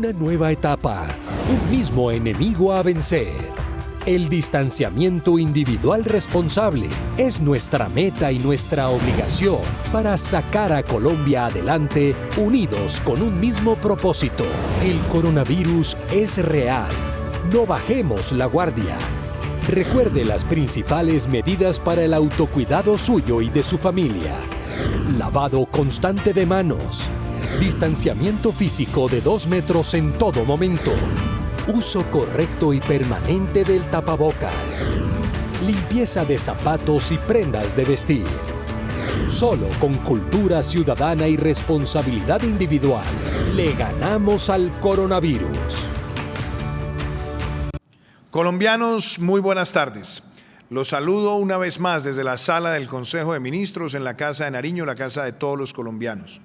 Una nueva etapa, un mismo enemigo a vencer. El distanciamiento individual responsable es nuestra meta y nuestra obligación para sacar a Colombia adelante unidos con un mismo propósito. El coronavirus es real. No bajemos la guardia. Recuerde las principales medidas para el autocuidado suyo y de su familia. Lavado constante de manos. Distanciamiento físico de 2 metros en todo momento. Uso correcto y permanente del tapabocas. Limpieza de zapatos y prendas de vestir. Solo con cultura ciudadana y responsabilidad individual le ganamos al coronavirus. Colombianos, muy buenas tardes. Los saludo una vez más desde la sala del Consejo de Ministros en la Casa de Nariño, la casa de todos los colombianos.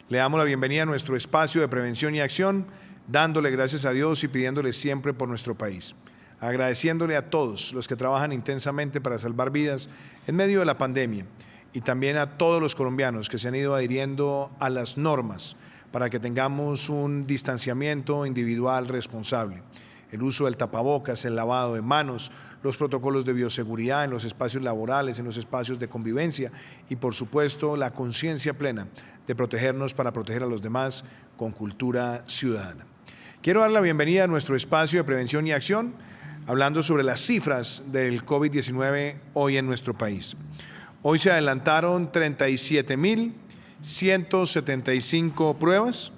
Le damos la bienvenida a nuestro espacio de prevención y acción, dándole gracias a Dios y pidiéndole siempre por nuestro país. Agradeciéndole a todos los que trabajan intensamente para salvar vidas en medio de la pandemia y también a todos los colombianos que se han ido adhiriendo a las normas para que tengamos un distanciamiento individual responsable. El uso del tapabocas, el lavado de manos, los protocolos de bioseguridad en los espacios laborales, en los espacios de convivencia y, por supuesto, la conciencia plena de protegernos para proteger a los demás con cultura ciudadana. Quiero dar la bienvenida a nuestro espacio de prevención y acción, hablando sobre las cifras del COVID-19 hoy en nuestro país. Hoy se adelantaron 37.175 pruebas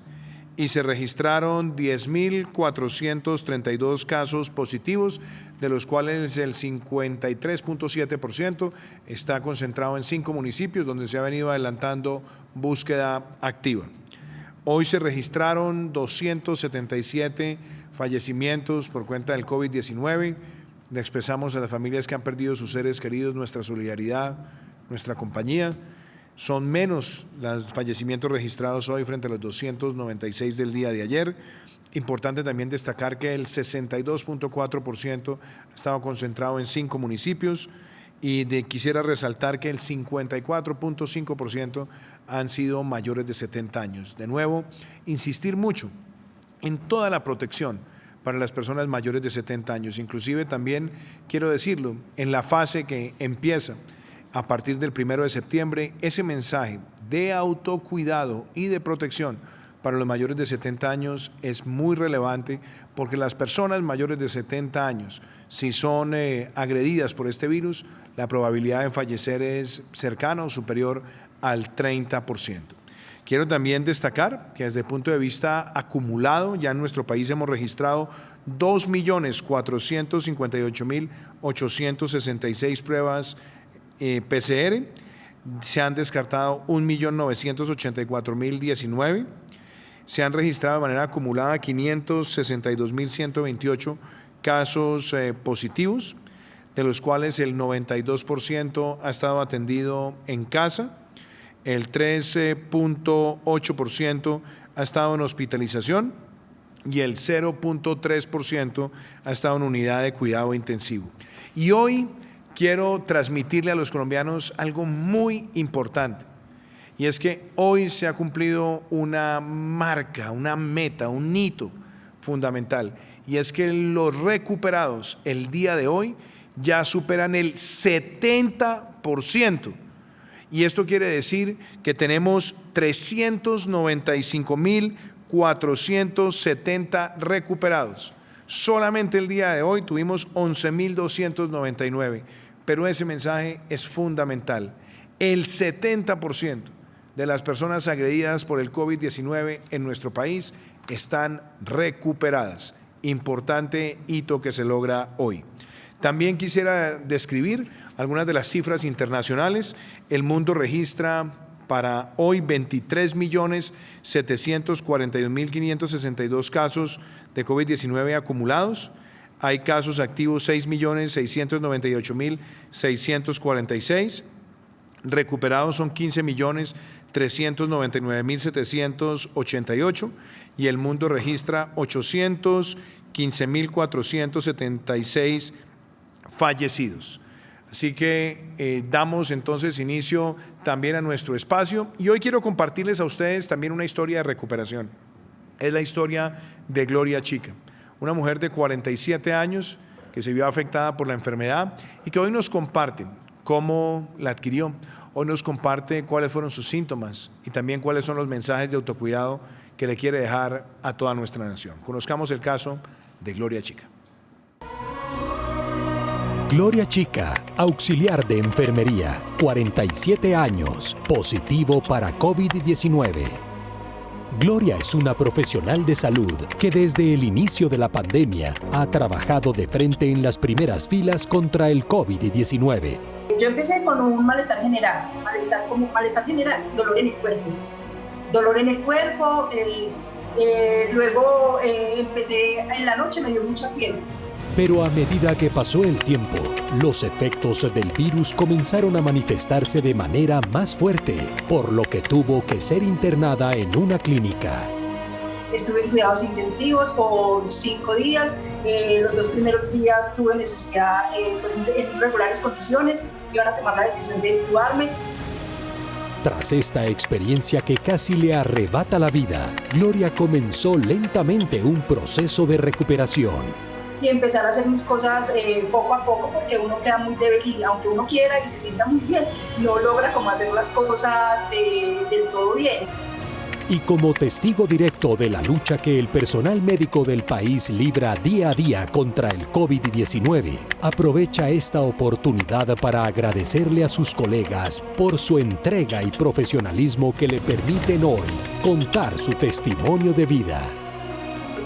y se registraron 10.432 casos positivos, de los cuales el 53.7% está concentrado en 5 municipios donde se ha venido adelantando búsqueda activa. Hoy se registraron 277 fallecimientos por cuenta del COVID-19. Le expresamos a las familias que han perdido sus seres queridos nuestra solidaridad, nuestra compañía. Son menos los fallecimientos registrados hoy frente a los 296 del día de ayer. Importante también destacar que el 62.4% estaba concentrado en 5 municipios y quisiera resaltar que el 54.5% han sido mayores de 70 años. De nuevo, insistir mucho en toda la protección para las personas mayores de 70 años. Inclusive también quiero decirlo, en la fase que empieza a partir del 1 de septiembre, ese mensaje de autocuidado y de protección para los mayores de 70 años es muy relevante porque las personas mayores de 70 años, si son agredidas por este virus, la probabilidad de fallecer es cercana o superior al 30%. Quiero también destacar que desde el punto de vista acumulado, ya en nuestro país hemos registrado 2.458.866 pruebas PCR, se han descartado 1.984.019, se han registrado de manera acumulada 562.128 casos positivos, de los cuales el 92% ha estado atendido en casa, el 13.8% ha estado en hospitalización y el 0.3% ha estado en unidad de cuidado intensivo. Y hoy quiero transmitirle a los colombianos algo muy importante, y es que hoy se ha cumplido una marca, una meta, un hito fundamental, y es que los recuperados el día de hoy ya superan el 70%, y esto quiere decir que tenemos 395.470 recuperados. Solamente el día de hoy tuvimos 11.299, pero ese mensaje es fundamental. El 70% de las personas agredidas por el COVID-19 en nuestro país están recuperadas. Importante hito que se logra hoy. También quisiera describir algunas de las cifras internacionales. El mundo registra para hoy 23.741.562 casos de COVID-19 acumulados. Hay casos activos 6.698.646. Recuperados son 15.399.788 y el mundo registra 815.476 fallecidos. Así que damos entonces inicio también a nuestro espacio y hoy quiero compartirles a ustedes también una historia de recuperación. Es la historia de Gloria Chica, una mujer de 47 años que se vio afectada por la enfermedad y que hoy nos comparte cómo la adquirió, hoy nos comparte cuáles fueron sus síntomas y también cuáles son los mensajes de autocuidado que le quiere dejar a toda nuestra nación. Conozcamos el caso de Gloria Chica. Gloria Chica, auxiliar de enfermería, 47 años, positivo para COVID-19. Gloria es una profesional de salud que desde el inicio de la pandemia ha trabajado de frente en las primeras filas contra el COVID-19. Yo empecé con un malestar general, dolor en el cuerpo. Luego empecé en la noche, me dio mucha fiebre. Pero a medida que pasó el tiempo, los efectos del virus comenzaron a manifestarse de manera más fuerte, por lo que tuvo que ser internada en una clínica. Estuve en cuidados intensivos por 5 días. Los 2 primeros días tuve necesidad, en regulares condiciones, iban a tomar la decisión de intubarme. Tras esta experiencia que casi le arrebata la vida, Gloria comenzó lentamente un proceso de recuperación. Y empezar a hacer mis cosas poco a poco, porque uno queda muy débil y aunque uno quiera y se sienta muy bien, no logra como hacer las cosas del todo bien. Y como testigo directo de la lucha que el personal médico del país libra día a día contra el COVID-19, aprovecha esta oportunidad para agradecerle a sus colegas por su entrega y profesionalismo que le permiten hoy contar su testimonio de vida.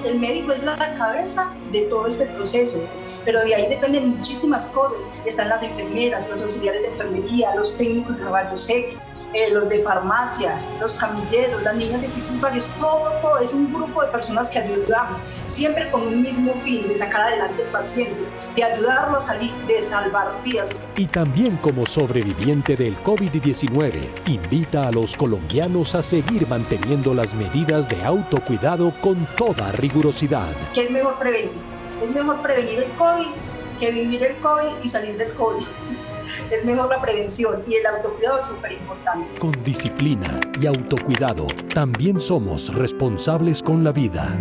El médico es la cabeza de todo este proceso, pero de ahí dependen muchísimas cosas. Están las enfermeras, los auxiliares de enfermería, los técnicos de rayos X, los de farmacia, los camilleros, las niñas de oficios varios, todo es un grupo de personas que ayudamos, siempre con un mismo fin, de sacar adelante al paciente, de ayudarlo a salir, de salvar vidas. Y también como sobreviviente del COVID-19, invita a los colombianos a seguir manteniendo las medidas de autocuidado con toda rigurosidad. ¿Qué es mejor prevenir? Es mejor prevenir el COVID que vivir el COVID y salir del COVID. Es mejor la prevención y el autocuidado es súper importante. Con disciplina y autocuidado, también somos responsables con la vida.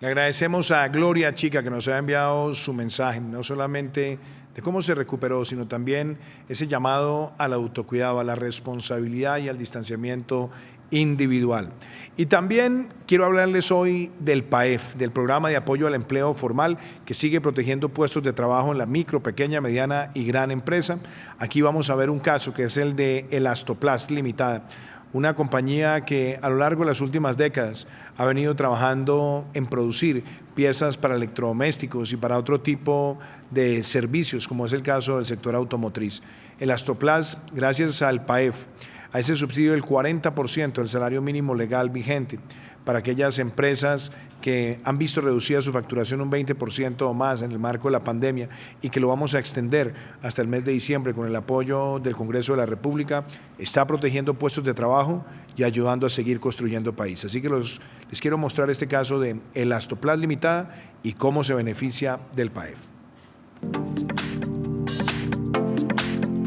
Le agradecemos a Gloria Chica que nos ha enviado su mensaje, no solamente de cómo se recuperó, sino también ese llamado al autocuidado, a la responsabilidad y al distanciamiento individual. Y también quiero hablarles hoy del PAEF, del Programa de Apoyo al Empleo Formal, que sigue protegiendo puestos de trabajo en la micro, pequeña, mediana y gran empresa. Aquí vamos a ver un caso que es el de Elastoplast Limitada, una compañía que a lo largo de las últimas décadas ha venido trabajando en producir piezas para electrodomésticos y para otro tipo de servicios, como es el caso del sector automotriz. Elastoplast, gracias al PAEF, a ese subsidio del 40% del salario mínimo legal vigente para aquellas empresas que han visto reducida su facturación un 20% o más en el marco de la pandemia y que lo vamos a extender hasta el mes de diciembre con el apoyo del Congreso de la República, está protegiendo puestos de trabajo y ayudando a seguir construyendo país. Así que les quiero mostrar este caso de Elastoplast Limitada y cómo se beneficia del PAEF.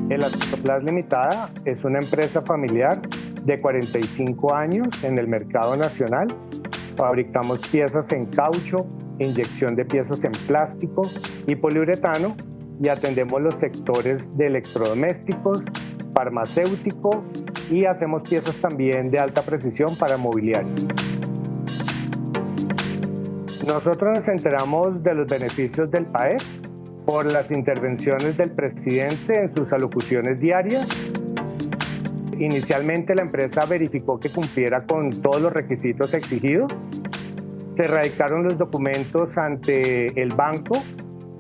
Elastoplast Limitada es una empresa familiar de 45 años en el mercado nacional. Fabricamos piezas en caucho, inyección de piezas en plástico y poliuretano y atendemos los sectores de electrodomésticos, farmacéutico y hacemos piezas también de alta precisión para mobiliario. Nosotros nos enteramos de los beneficios del PAEF por las intervenciones del presidente en sus alocuciones diarias. Inicialmente la empresa verificó que cumpliera con todos los requisitos exigidos. Se radicaron los documentos ante el banco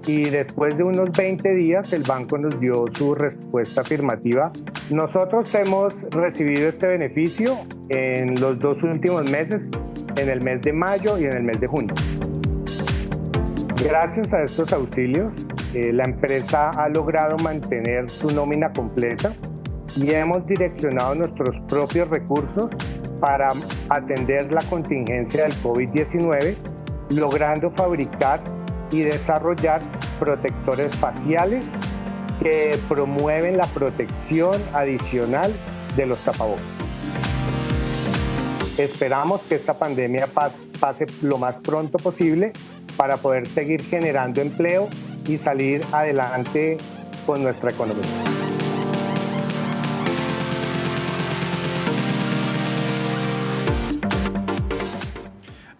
y después de unos 20 días el banco nos dio su respuesta afirmativa. Nosotros hemos recibido este beneficio en los 2 últimos meses, en el mes de mayo y en el mes de junio. Gracias a estos auxilios, la empresa ha logrado mantener su nómina completa y hemos direccionado nuestros propios recursos para atender la contingencia del COVID-19, logrando fabricar y desarrollar protectores faciales que promueven la protección adicional de los tapabocas. Esperamos que esta pandemia pase lo más pronto posible para poder seguir generando empleo y salir adelante con nuestra economía.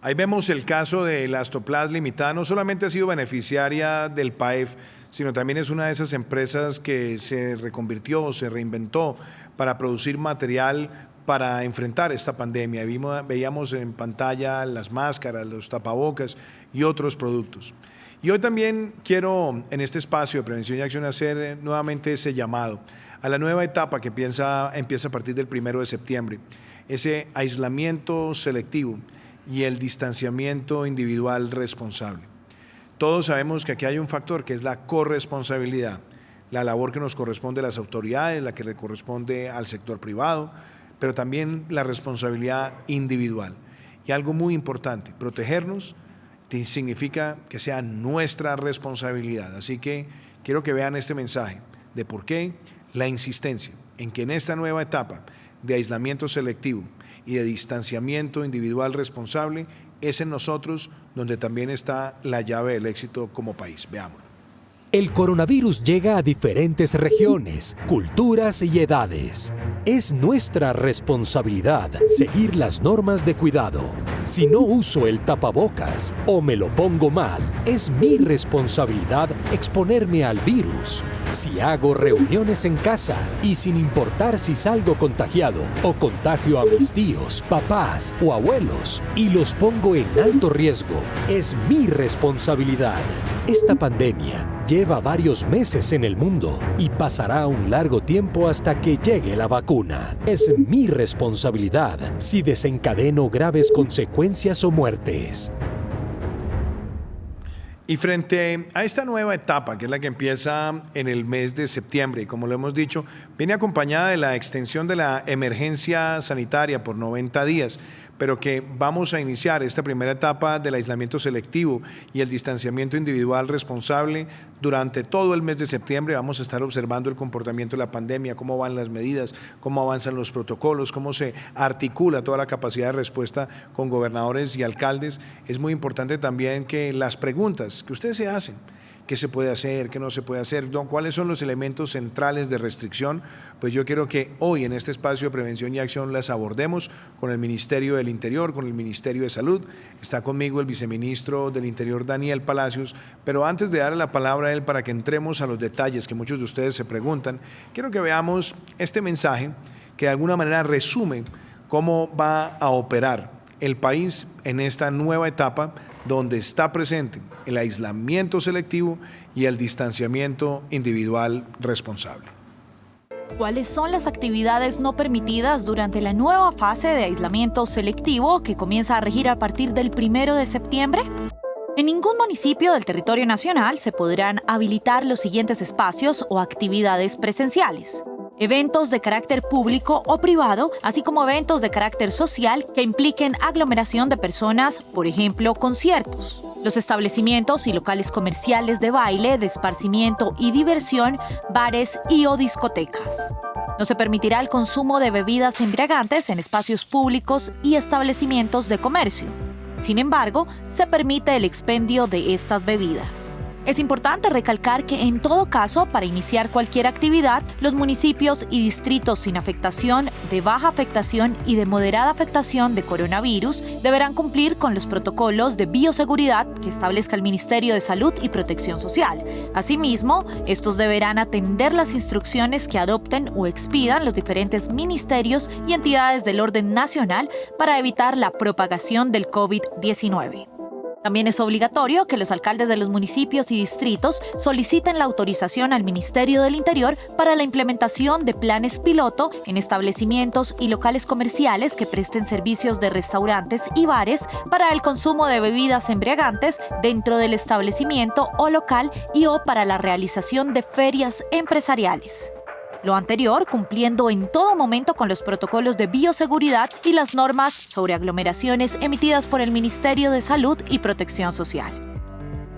Ahí vemos el caso de Elastoplas Limitada. No solamente ha sido beneficiaria del PAEF, sino también es una de esas empresas que se reconvirtió, se reinventó para producir material para enfrentar esta pandemia. Veíamos en pantalla las máscaras, los tapabocas y otros productos. Y hoy también quiero, en este espacio de prevención y acción, hacer nuevamente ese llamado a la nueva etapa que empieza a partir del 1 de septiembre, ese aislamiento selectivo y el distanciamiento individual responsable. Todos sabemos que aquí hay un factor que es la corresponsabilidad, la labor que nos corresponde a las autoridades, la que le corresponde al sector privado, pero también la responsabilidad individual. Y algo muy importante, protegernos significa que sea nuestra responsabilidad. Así que quiero que vean este mensaje de por qué la insistencia en que en esta nueva etapa de aislamiento selectivo y de distanciamiento individual responsable es en nosotros donde también está la llave del éxito como país. Veámoslo. El coronavirus llega a diferentes regiones, culturas y edades. Es nuestra responsabilidad seguir las normas de cuidado. Si no uso el tapabocas o me lo pongo mal, es mi responsabilidad exponerme al virus. Si hago reuniones en casa y sin importar si salgo contagiado o contagio a mis tíos, papás o abuelos y los pongo en alto riesgo, es mi responsabilidad. Esta pandemia lleva varios meses en el mundo y pasará un largo tiempo hasta que llegue la vacuna. Es mi responsabilidad si desencadeno graves consecuencias o muertes. Y frente a esta nueva etapa, que es la que empieza en el mes de septiembre, y como lo hemos dicho, viene acompañada de la extensión de la emergencia sanitaria por 90 días, pero que vamos a iniciar esta primera etapa del aislamiento selectivo y el distanciamiento individual responsable durante todo el mes de septiembre. Vamos a estar observando el comportamiento de la pandemia, cómo van las medidas, cómo avanzan los protocolos, cómo se articula toda la capacidad de respuesta con gobernadores y alcaldes. Es muy importante también que las preguntas que ustedes se hacen, qué se puede hacer, qué no se puede hacer, cuáles son los elementos centrales de restricción, pues yo quiero que hoy en este espacio de prevención y acción las abordemos con el Ministerio del Interior, con el Ministerio de Salud. Está conmigo el viceministro del Interior, Daniel Palacios, pero antes de darle la palabra a él para que entremos a los detalles que muchos de ustedes se preguntan, quiero que veamos este mensaje que de alguna manera resume cómo va a operar el país en esta nueva etapa donde está presente el aislamiento selectivo y el distanciamiento individual responsable. ¿Cuáles son las actividades no permitidas durante la nueva fase de aislamiento selectivo que comienza a regir a partir del 1 de septiembre? En ningún municipio del territorio nacional se podrán habilitar los siguientes espacios o actividades presenciales: eventos de carácter público o privado, así como eventos de carácter social que impliquen aglomeración de personas, por ejemplo, conciertos. Los establecimientos y locales comerciales de baile, de esparcimiento y diversión, bares y o discotecas. No se permitirá el consumo de bebidas embriagantes en espacios públicos y establecimientos de comercio. Sin embargo, se permite el expendio de estas bebidas. Es importante recalcar que en todo caso, para iniciar cualquier actividad, los municipios y distritos sin afectación, de baja afectación y de moderada afectación de coronavirus deberán cumplir con los protocolos de bioseguridad que establezca el Ministerio de Salud y Protección Social. Asimismo, estos deberán atender las instrucciones que adopten o expidan los diferentes ministerios y entidades del orden nacional para evitar la propagación del COVID-19. También es obligatorio que los alcaldes de los municipios y distritos soliciten la autorización al Ministerio del Interior para la implementación de planes piloto en establecimientos y locales comerciales que presten servicios de restaurantes y bares para el consumo de bebidas embriagantes dentro del establecimiento o local y o para la realización de ferias empresariales. Lo anterior cumpliendo en todo momento con los protocolos de bioseguridad y las normas sobre aglomeraciones emitidas por el Ministerio de Salud y Protección Social.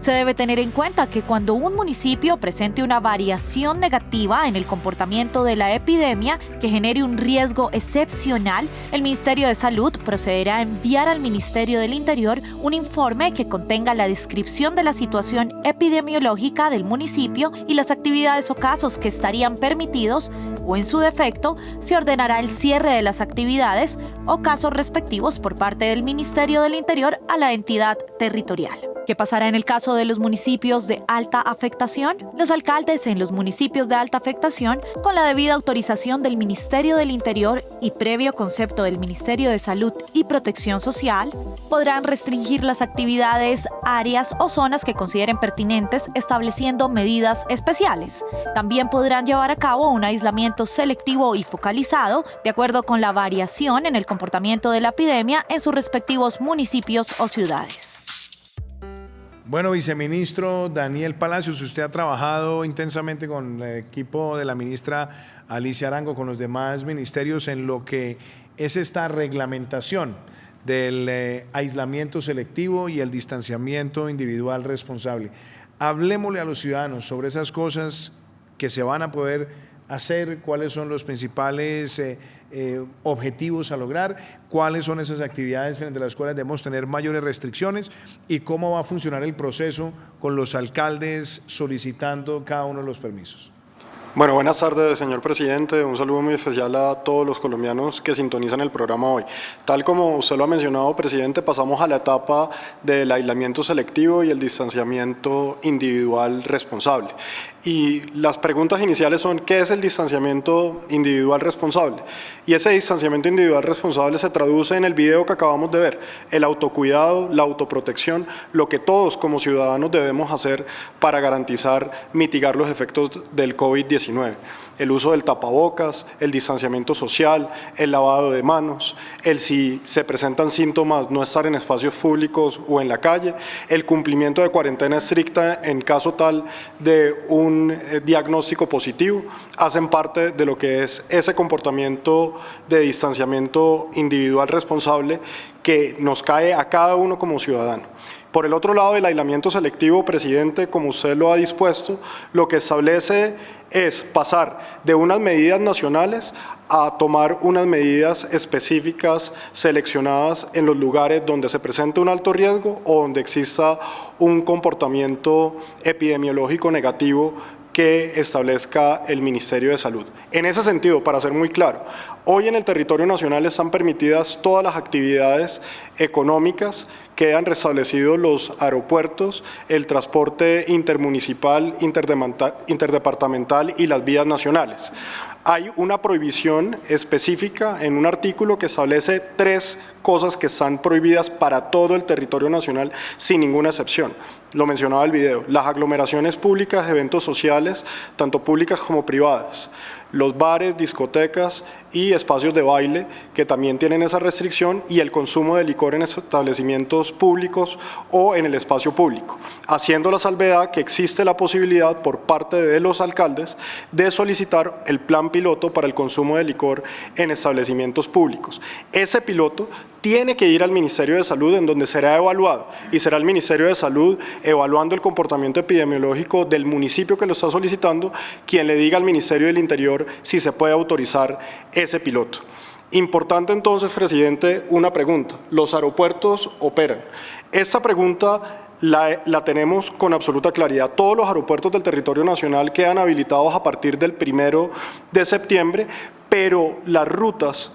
Se debe tener en cuenta que cuando un municipio presente una variación negativa en el comportamiento de la epidemia que genere un riesgo excepcional, el Ministerio de Salud procederá a enviar al Ministerio del Interior un informe que contenga la descripción de la situación epidemiológica del municipio y las actividades o casos que estarían permitidos, o en su defecto, se ordenará el cierre de las actividades o casos respectivos por parte del Ministerio del Interior a la entidad territorial. ¿Qué pasará en el caso de los municipios de alta afectación? Los alcaldes en los municipios de alta afectación, con la debida autorización del Ministerio del Interior y previo concepto del Ministerio de Salud y Protección Social, podrán restringir las actividades, áreas o zonas que consideren pertinentes, estableciendo medidas especiales. También podrán llevar a cabo un aislamiento selectivo y focalizado, de acuerdo con la variación en el comportamiento de la epidemia en sus respectivos municipios o ciudades. Bueno, viceministro Daniel Palacios, usted ha trabajado intensamente con el equipo de la ministra Alicia Arango, con los demás ministerios en lo que es esta reglamentación del aislamiento selectivo y el distanciamiento individual responsable. Hablemosle a los ciudadanos sobre esas cosas que se van a poder hacer, cuáles son los principales objetivos a lograr, cuáles son esas actividades frente a las cuales debemos tener mayores restricciones y cómo va a funcionar el proceso con los alcaldes solicitando cada uno de los permisos. Bueno, buenas tardes, señor presidente. Un saludo muy especial a todos los colombianos que sintonizan el programa hoy. Tal como usted lo ha mencionado, presidente, pasamos a la etapa del aislamiento selectivo y el distanciamiento individual responsable. Y las preguntas iniciales son, ¿qué es el distanciamiento individual responsable? Y ese distanciamiento individual responsable se traduce en el video que acabamos de ver, el autocuidado, la autoprotección, lo que todos como ciudadanos debemos hacer para garantizar mitigar los efectos del COVID-19. El uso del tapabocas, el distanciamiento social, el lavado de manos, el si se presentan síntomas no estar en espacios públicos o en la calle, el cumplimiento de cuarentena estricta en caso tal de un diagnóstico positivo, hacen parte de lo que es ese comportamiento de distanciamiento individual responsable que nos cae a cada uno como ciudadano. Por el otro lado, el aislamiento selectivo, presidente, como usted lo ha dispuesto, lo que establece es pasar de unas medidas nacionales a tomar unas medidas específicas seleccionadas en los lugares donde se presente un alto riesgo o donde exista un comportamiento epidemiológico negativo que establezca el Ministerio de Salud. En ese sentido, para ser muy claro, hoy en el territorio nacional están permitidas todas las actividades económicas, quedan restablecidos los aeropuertos, el transporte intermunicipal, interdepartamental y las vías nacionales. Hay una prohibición específica en un artículo que establece 3 cosas que están prohibidas para todo el territorio nacional sin ninguna excepción. Lo mencionaba el video, las aglomeraciones públicas, eventos sociales, tanto públicas como privadas, los bares, discotecas y espacios de baile que también tienen esa restricción y el consumo de licor en establecimientos públicos o en el espacio público, haciendo la salvedad que existe la posibilidad por parte de los alcaldes de solicitar el plan piloto para el consumo de licor en establecimientos públicos. Ese piloto tiene que ir al Ministerio de Salud, en donde será evaluado, y será el Ministerio de Salud, evaluando el comportamiento epidemiológico del municipio que lo está solicitando, quien le diga al Ministerio del Interior si se puede autorizar ese piloto. Importante entonces, presidente, una pregunta. ¿Los aeropuertos operan? Esta pregunta la tenemos con absoluta claridad. Todos los aeropuertos del territorio nacional quedan habilitados a partir del 1 de septiembre, pero las rutas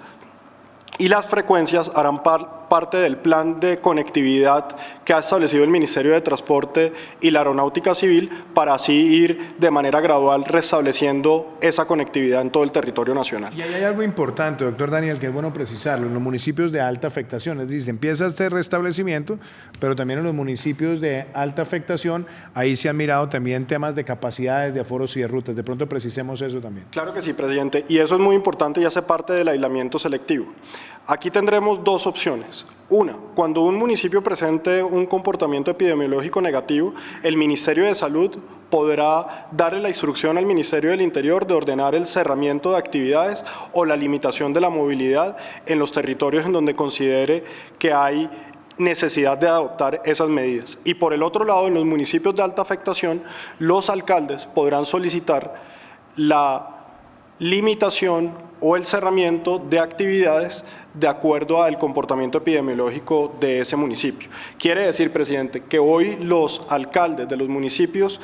y las frecuencias harán parte del plan de conectividad que ha establecido el Ministerio de Transporte y la Aeronáutica Civil para así ir de manera gradual restableciendo esa conectividad en todo el territorio nacional. Y ahí hay algo importante, doctor Daniel, que es bueno precisarlo. En los municipios de alta afectación, es decir, se empieza este restablecimiento, pero también en los municipios de alta afectación, ahí se han mirado también temas de capacidades, de aforos y de rutas. De pronto precisemos eso también. Claro que sí, presidente, y eso es muy importante y hace parte del aislamiento selectivo. Aquí tendremos 2 opciones. Una, cuando un municipio presente un comportamiento epidemiológico negativo, el Ministerio de Salud podrá darle la instrucción al Ministerio del Interior de ordenar el cerramiento de actividades o la limitación de la movilidad en los territorios en donde considere que hay necesidad de adoptar esas medidas. Y por el otro lado, en los municipios de alta afectación, los alcaldes podrán solicitar la limitación o el cerramiento de actividades de acuerdo al comportamiento epidemiológico de ese municipio. Quiere decir, presidente, que hoy los alcaldes de los municipios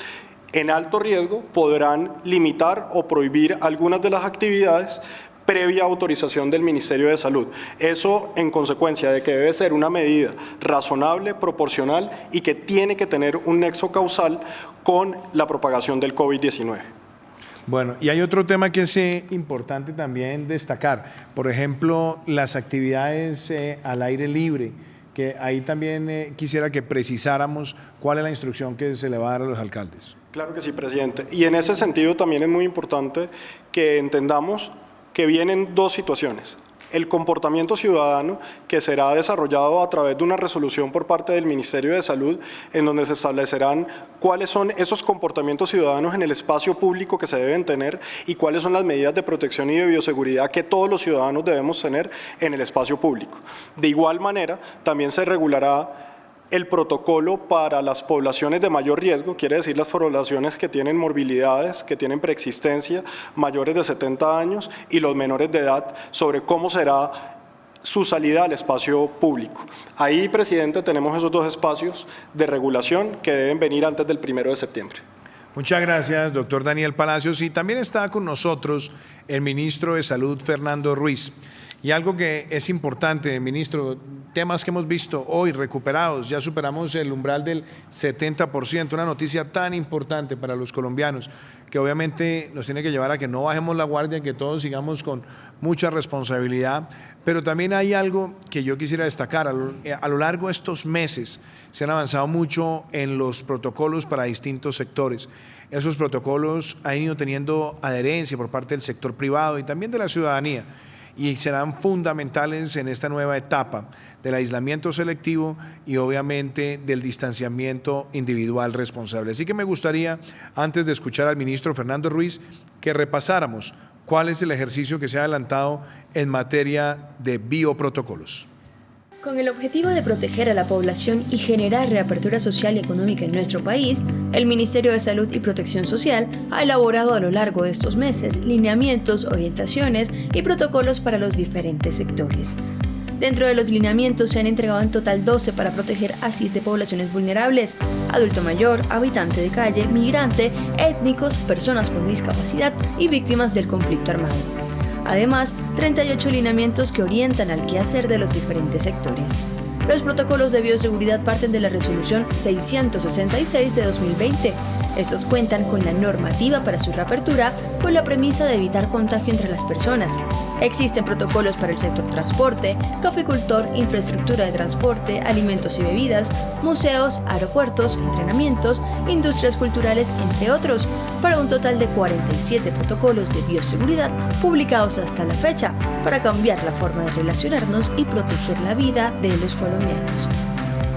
en alto riesgo podrán limitar o prohibir algunas de las actividades previa autorización del Ministerio de Salud. Eso en consecuencia de que debe ser una medida razonable, proporcional y que tiene que tener un nexo causal con la propagación del COVID-19. Bueno, y hay otro tema que es importante también destacar, por ejemplo, las actividades al aire libre, que ahí también quisiera que precisáramos cuál es la instrucción que se le va a dar a los alcaldes. Claro que sí, presidente. Y en ese sentido también es muy importante que entendamos que vienen dos situaciones. El comportamiento ciudadano, que será desarrollado a través de una resolución por parte del Ministerio de Salud, en donde se establecerán cuáles son esos comportamientos ciudadanos en el espacio público que se deben tener y cuáles son las medidas de protección y de bioseguridad que todos los ciudadanos debemos tener en el espacio público. De igual manera, también se regulará el protocolo para las poblaciones de mayor riesgo, quiere decir las poblaciones que tienen morbilidades, que tienen preexistencia, mayores de 70 años y los menores de edad, sobre cómo será su salida al espacio público. Ahí, presidente, tenemos esos dos espacios de regulación que deben venir antes del 1 de septiembre. Muchas gracias, doctor Daniel Palacios. Y también está con nosotros el ministro de Salud, Fernando Ruiz. Y algo que es importante, ministro, temas que hemos visto hoy recuperados, ya superamos el umbral del 70%, una noticia tan importante para los colombianos que obviamente nos tiene que llevar a que no bajemos la guardia, que todos sigamos con mucha responsabilidad, pero también hay algo que yo quisiera destacar. A lo largo de estos meses se han avanzado mucho en los protocolos para distintos sectores. Esos protocolos han ido teniendo adherencia por parte del sector privado y también de la ciudadanía, y serán fundamentales en esta nueva etapa del aislamiento selectivo y obviamente del distanciamiento individual responsable. Así que me gustaría, antes de escuchar al ministro Fernando Ruiz, que repasáramos cuál es el ejercicio que se ha adelantado en materia de bioprotocolos. Con el objetivo de proteger a la población y generar reapertura social y económica en nuestro país, el Ministerio de Salud y Protección Social ha elaborado a lo largo de estos meses lineamientos, orientaciones y protocolos para los diferentes sectores. Dentro de los lineamientos se han entregado en total 12 para proteger a 7 poblaciones vulnerables: adulto mayor, habitante de calle, migrante, étnicos, personas con discapacidad y víctimas del conflicto armado. Además, 38 lineamientos que orientan al quehacer de los diferentes sectores. Los protocolos de bioseguridad parten de la Resolución 666 de 2020. Estos cuentan con la normativa para su reapertura con la premisa de evitar contagio entre las personas. Existen protocolos para el sector transporte, caficultor, infraestructura de transporte, alimentos y bebidas, museos, aeropuertos, entrenamientos, industrias culturales, entre otros, para un total de 47 protocolos de bioseguridad publicados hasta la fecha, para cambiar la forma de relacionarnos y proteger la vida de los colombianos.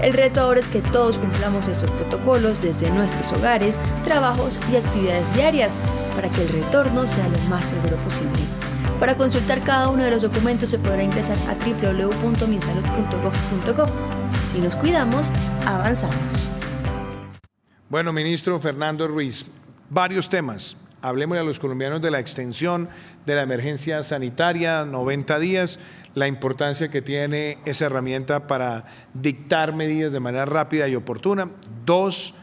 El reto ahora es que todos cumplamos estos protocolos desde nuestros hogares, trabajos y actividades diarias para que el retorno sea lo más seguro posible. Para consultar cada uno de los documentos se podrá ingresar a www.minsalud.gov.co. Si nos cuidamos, avanzamos. Bueno, ministro Fernando Ruiz, varios temas. Hablemos a los colombianos de la extensión de la emergencia sanitaria, 90 días, la importancia que tiene esa herramienta para dictar medidas de manera rápida y oportuna. 2,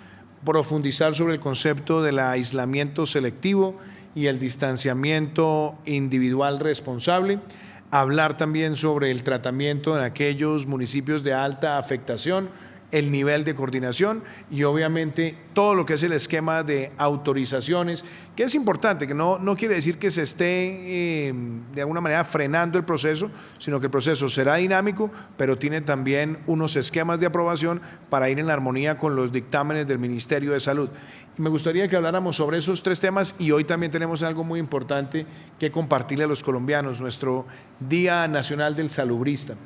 profundizar sobre el concepto del aislamiento selectivo y el distanciamiento individual responsable. Hablar también sobre el tratamiento en aquellos municipios de alta afectación, el nivel de coordinación y obviamente todo lo que es el esquema de autorizaciones, que es importante, que no quiere decir que se esté de alguna manera frenando el proceso, sino que el proceso será dinámico, pero tiene también unos esquemas de aprobación para ir en armonía con los dictámenes del Ministerio de Salud. Y me gustaría que habláramos sobre esos 3 temas y hoy también tenemos algo muy importante que compartirle a los colombianos, nuestro Día Nacional del Salubrista.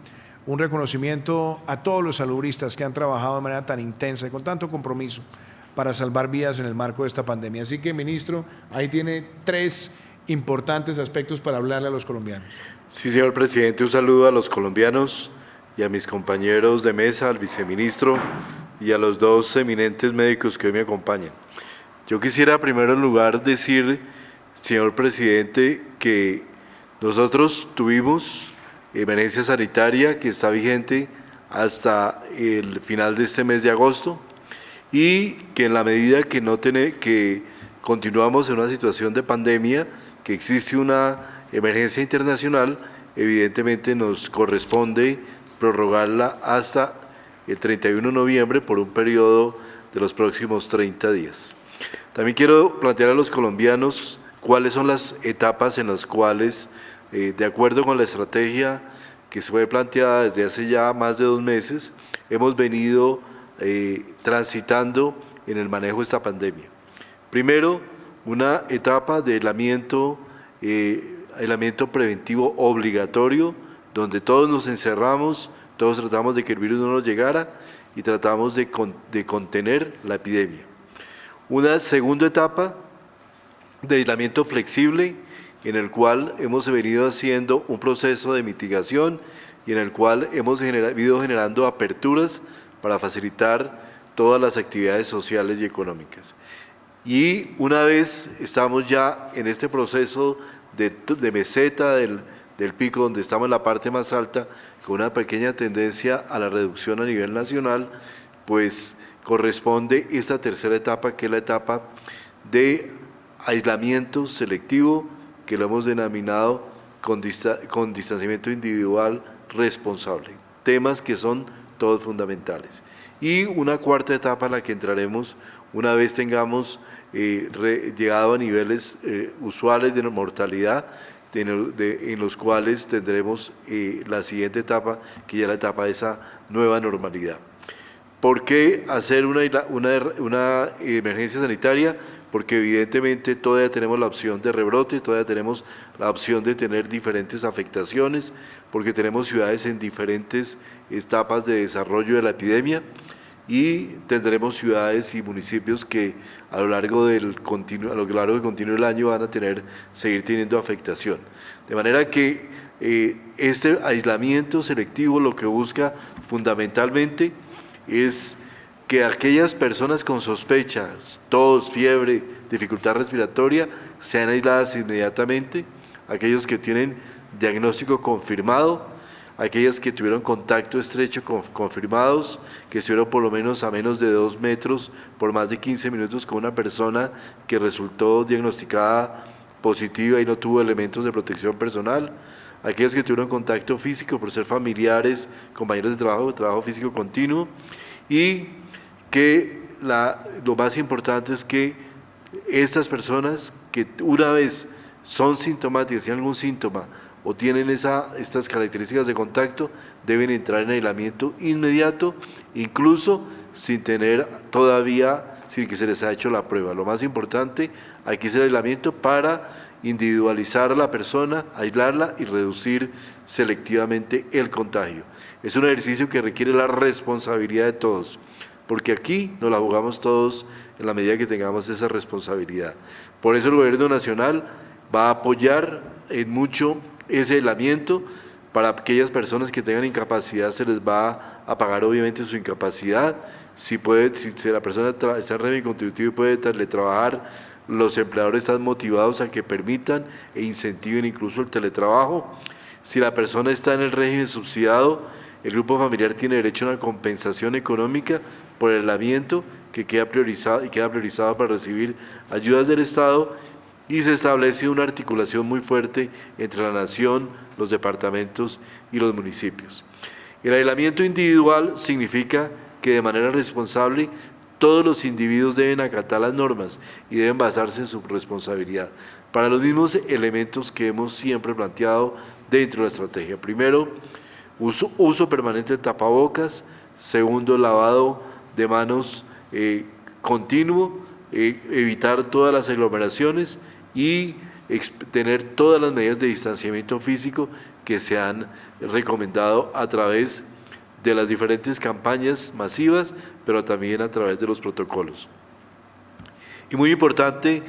Un reconocimiento a todos los salubristas que han trabajado de manera tan intensa y con tanto compromiso para salvar vidas en el marco de esta pandemia. Así que, ministro, ahí tiene 3 importantes aspectos para hablarle a los colombianos. Sí, señor presidente, un saludo a los colombianos y a mis compañeros de mesa, al viceministro y a los dos eminentes médicos que hoy me acompañan. Yo quisiera en primer lugar decir, señor presidente, que nosotros tuvimos emergencia sanitaria que está vigente hasta el final de este mes de agosto y que en la medida que continuamos en una situación de pandemia, que existe una emergencia internacional, evidentemente nos corresponde prorrogarla hasta el 31 de noviembre por un periodo de los próximos 30 días. También quiero plantear a los colombianos cuáles son las etapas en las cuales, de acuerdo con la estrategia que fue planteada desde hace ya más de 2 meses, hemos venido transitando en el manejo de esta pandemia. Primero, una etapa de aislamiento preventivo obligatorio, donde todos nos encerramos, todos tratamos de que el virus no nos llegara y tratamos de contener la epidemia. Una segunda etapa de aislamiento flexible, en el cual hemos venido haciendo un proceso de mitigación y en el cual hemos ido generando aperturas para facilitar todas las actividades sociales y económicas. Y una vez estamos ya en este proceso de meseta del pico, donde estamos en la parte más alta, con una pequeña tendencia a la reducción a nivel nacional, pues corresponde esta tercera etapa, que es la etapa de aislamiento selectivo, que lo hemos denominado con distanciamiento individual responsable, temas que son todos fundamentales. Y una cuarta etapa en la que entraremos una vez tengamos llegado a niveles usuales de mortalidad, en los cuales tendremos la siguiente etapa, que ya es la etapa de esa nueva normalidad. ¿Por qué hacer una emergencia sanitaria? Porque evidentemente todavía tenemos la opción de rebrote, todavía tenemos la opción de tener diferentes afectaciones, porque tenemos ciudades en diferentes etapas de desarrollo de la epidemia y tendremos ciudades y municipios que a lo largo del continuo del año van a seguir teniendo afectación. De manera que este aislamiento selectivo lo que busca fundamentalmente es que aquellas personas con sospechas, tos, fiebre, dificultad respiratoria, sean aisladas inmediatamente, aquellos que tienen diagnóstico confirmado, aquellas que tuvieron contacto estrecho confirmados, que estuvieron por lo menos a menos de 2 metros por más de 15 minutos con una persona que resultó diagnosticada positiva y no tuvo elementos de protección personal, aquellas que tuvieron contacto físico por ser familiares, compañeros de trabajo físico continuo, y que lo más importante es que estas personas que una vez son sintomáticas, tienen algún síntoma o tienen estas características de contacto, deben entrar en aislamiento inmediato, incluso sin que se les haya hecho la prueba. Lo más importante, hay que hacer aislamiento para individualizar a la persona, aislarla y reducir selectivamente el contagio. Es un ejercicio que requiere la responsabilidad de todos, porque aquí nos la jugamos todos en la medida que tengamos esa responsabilidad. Por eso el Gobierno Nacional va a apoyar en mucho ese aislamiento. Para aquellas personas que tengan incapacidad se les va a pagar obviamente su incapacidad. Si la persona está en régimen contributivo y puede teletrabajar, los empleadores están motivados a que permitan e incentiven incluso el teletrabajo. Si la persona está en el régimen subsidiado, el grupo familiar tiene derecho a una compensación económica por el aislamiento que queda priorizado para recibir ayudas del Estado, y se establece una articulación muy fuerte entre la nación, los departamentos y los municipios. El aislamiento individual significa que de manera responsable todos los individuos deben acatar las normas y deben basarse en su responsabilidad para los mismos elementos que hemos siempre planteado dentro de la estrategia. Primero, uso permanente de tapabocas. Segundo, lavado de manos continuo, evitar todas las aglomeraciones y tener todas las medidas de distanciamiento físico que se han recomendado a través de las diferentes campañas masivas, pero también a través de los protocolos. Y muy importante,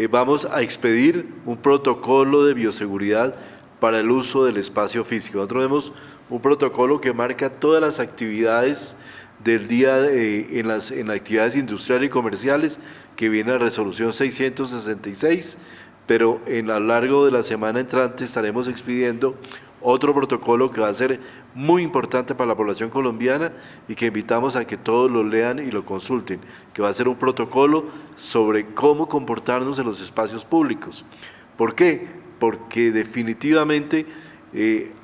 vamos a expedir un protocolo de bioseguridad para el uso del espacio físico. Nosotros tenemos un protocolo que marca todas las actividades del día en las actividades industriales y comerciales, que viene la resolución 666, pero a lo largo de la semana entrante estaremos expidiendo otro protocolo que va a ser muy importante para la población colombiana y que invitamos a que todos lo lean y lo consulten, que va a ser un protocolo sobre cómo comportarnos en los espacios públicos. ¿Por qué? Porque definitivamente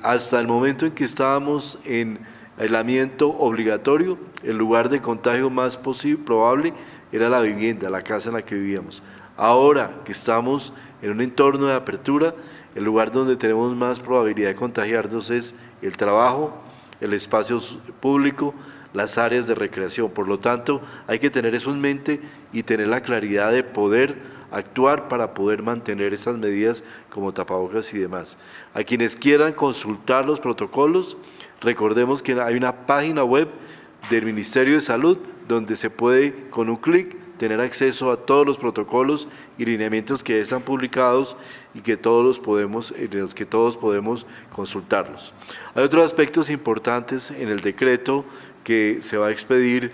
hasta el momento en que estábamos en aislamiento obligatorio, el lugar de contagio más probable era la vivienda, la casa en la que vivíamos. Ahora que estamos en un entorno de apertura, el lugar donde tenemos más probabilidad de contagiarnos es el trabajo, el espacio público, las áreas de recreación. Por lo tanto, hay que tener eso en mente y tener la claridad de poder actuar para poder mantener esas medidas como tapabocas y demás. A quienes quieran consultar los protocolos, recordemos que hay una página web del Ministerio de Salud donde se puede, con un clic, tener acceso a todos los protocolos y lineamientos que ya están publicados y que en los que todos podemos consultarlos. Hay otros aspectos importantes en el decreto que se va a expedir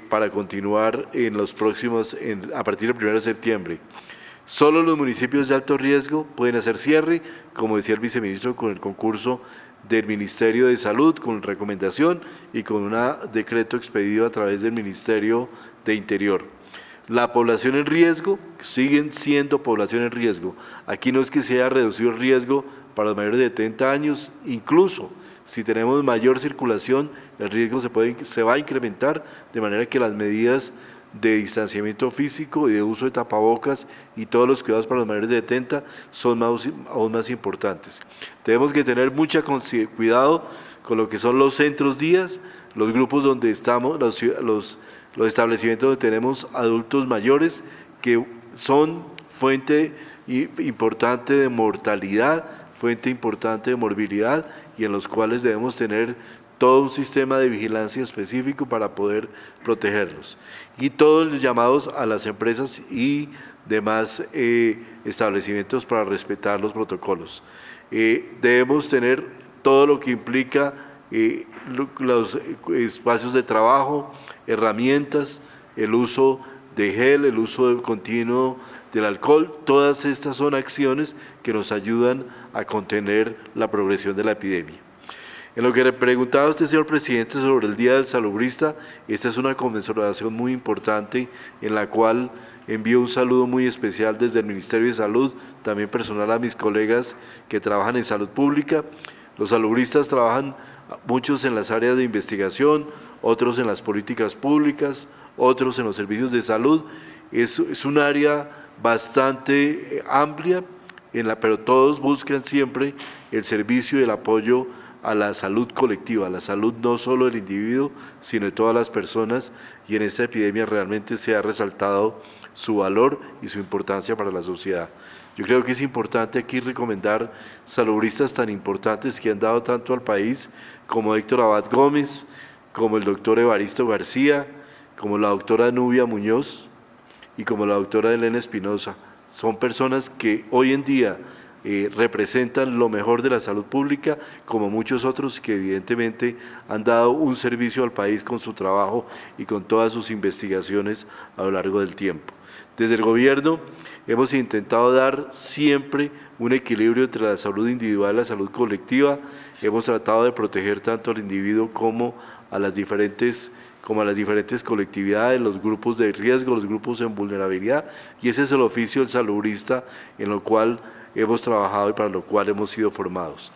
para continuar en los próximos, a partir del 1 de septiembre. Solo los municipios de alto riesgo pueden hacer cierre, como decía el viceministro, con el concurso del Ministerio de Salud, con recomendación y con un decreto expedido a través del Ministerio de Interior. La población en riesgo, siguen siendo población en riesgo. Aquí no es que se haya reducido el riesgo para los mayores de 70 años, incluso si tenemos mayor circulación, el riesgo se va a incrementar, de manera que las medidas de distanciamiento físico y de uso de tapabocas y todos los cuidados para los mayores de 70 son aún más importantes. Tenemos que tener mucho cuidado con lo que son los centros días, los grupos donde estamos, los establecimientos donde tenemos adultos mayores, que son fuente importante de mortalidad, fuente importante de morbilidad, y en los cuales debemos tener todo un sistema de vigilancia específico para poder protegerlos. Y todos los llamados a las empresas y demás establecimientos para respetar los protocolos. Debemos tener todo lo que implica los espacios de trabajo, herramientas, el uso de gel, el uso continuo del alcohol. Todas estas son acciones que nos ayudan a contener la progresión de la epidemia. En lo que le preguntaba a usted, señor presidente, sobre el Día del Salubrista, esta es una conmemoración muy importante en la cual envío un saludo muy especial desde el Ministerio de Salud, también personal a mis colegas que trabajan en salud pública. Los salubristas trabajan muchos en las áreas de investigación, otros en las políticas públicas, otros en los servicios de salud. Es un área bastante amplia, pero todos buscan siempre el servicio y el apoyo a la salud colectiva, a la salud no solo del individuo, sino de todas las personas, y en esta epidemia realmente se ha resaltado su valor y su importancia para la sociedad. Yo creo que es importante aquí recomendar salubristas tan importantes que han dado tanto al país, como Héctor Abad Gómez, como el doctor Evaristo García, como la doctora Nubia Muñoz y como la doctora Elena Espinosa. Son personas que hoy en día representan lo mejor de la salud pública, como muchos otros que evidentemente han dado un servicio al país con su trabajo y con todas sus investigaciones a lo largo del tiempo. Desde el gobierno hemos intentado dar siempre un equilibrio entre la salud individual y la salud colectiva. Hemos tratado de proteger tanto al individuo como a las diferentes colectividades, los grupos de riesgo, los grupos en vulnerabilidad, y ese es el oficio del salubrista en lo cual hemos trabajado y para lo cual hemos sido formados.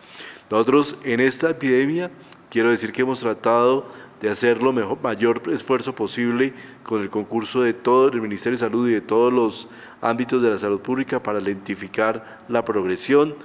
Nosotros en esta epidemia, quiero decir que hemos tratado de hacer lo mayor esfuerzo posible con el concurso de todo el Ministerio de Salud y de todos los ámbitos de la salud pública para lentificar la progresión,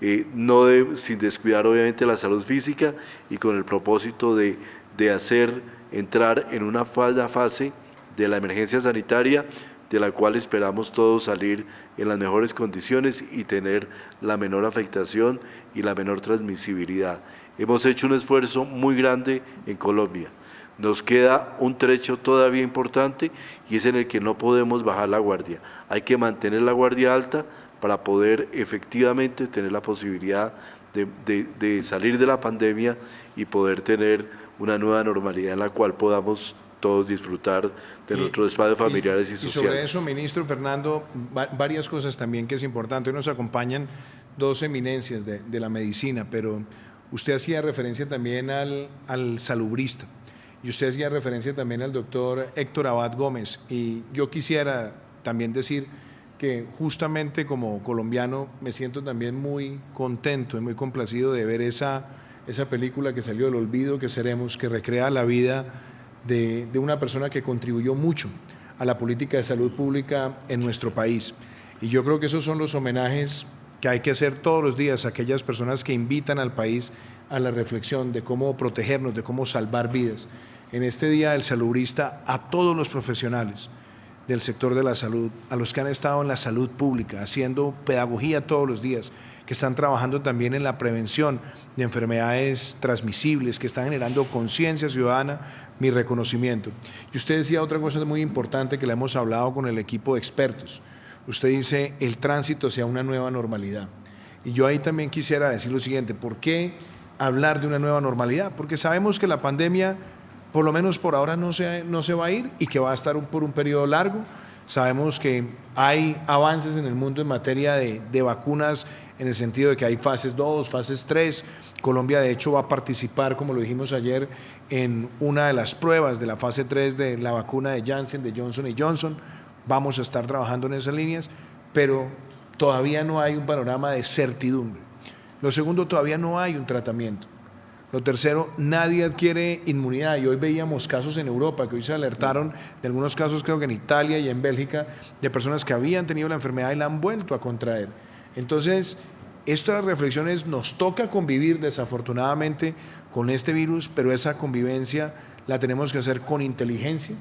sin descuidar obviamente la salud física, y con el propósito de hacer entrar en una fase de la emergencia sanitaria, de la cual esperamos todos salir en las mejores condiciones y tener la menor afectación y la menor transmisibilidad. Hemos hecho un esfuerzo muy grande en Colombia. Nos queda un trecho todavía importante y es en el que no podemos bajar la guardia. Hay que mantener la guardia alta para poder efectivamente tener la posibilidad de salir de la pandemia y poder tener una nueva normalidad en la cual podamos todos disfrutar de nuestros espacios familiares y sociales. Y sobre eso, ministro Fernando, varias cosas también que es importante. Hoy nos acompañan dos eminencias de la medicina, pero usted hacía referencia también al salubrista y usted hacía referencia también al doctor Héctor Abad Gómez. Y yo quisiera también decir que justamente como colombiano me siento también muy contento y muy complacido de ver esa película que salió, El olvido que seremos, que recrea la vida de una persona que contribuyó mucho a la política de salud pública en nuestro país. Y yo creo que esos son los homenajes que hay que hacer todos los días a aquellas personas que invitan al país a la reflexión de cómo protegernos, de cómo salvar vidas. En este Día del Salubrista, a todos los profesionales del sector de la salud, a los que han estado en la salud pública, haciendo pedagogía todos los días, que están trabajando también en la prevención de enfermedades transmisibles, que están generando conciencia ciudadana, mi reconocimiento. Y usted decía otra cosa muy importante que le hemos hablado con el equipo de expertos. Usted dice el tránsito hacia una nueva normalidad. Y yo ahí también quisiera decir lo siguiente, ¿por qué hablar de una nueva normalidad? Porque sabemos que la pandemia, por lo menos por ahora, no se va a ir y que va a estar por un periodo largo. Sabemos que hay avances en el mundo en materia de vacunas, en el sentido de que hay fases 2, fases 3. Colombia, de hecho, va a participar, como lo dijimos ayer, en una de las pruebas de la fase 3 de la vacuna de Janssen, de Johnson & Johnson. Vamos a estar trabajando en esas líneas, pero todavía no hay un panorama de certidumbre. Lo segundo, todavía no hay un tratamiento. Lo tercero, nadie adquiere inmunidad y hoy veíamos casos en Europa que hoy se alertaron de algunos casos, creo que en Italia y en Bélgica, de personas que habían tenido la enfermedad y la han vuelto a contraer. Entonces, estas reflexiones nos toca convivir desafortunadamente con este virus, pero esa convivencia la tenemos que hacer con inteligencia,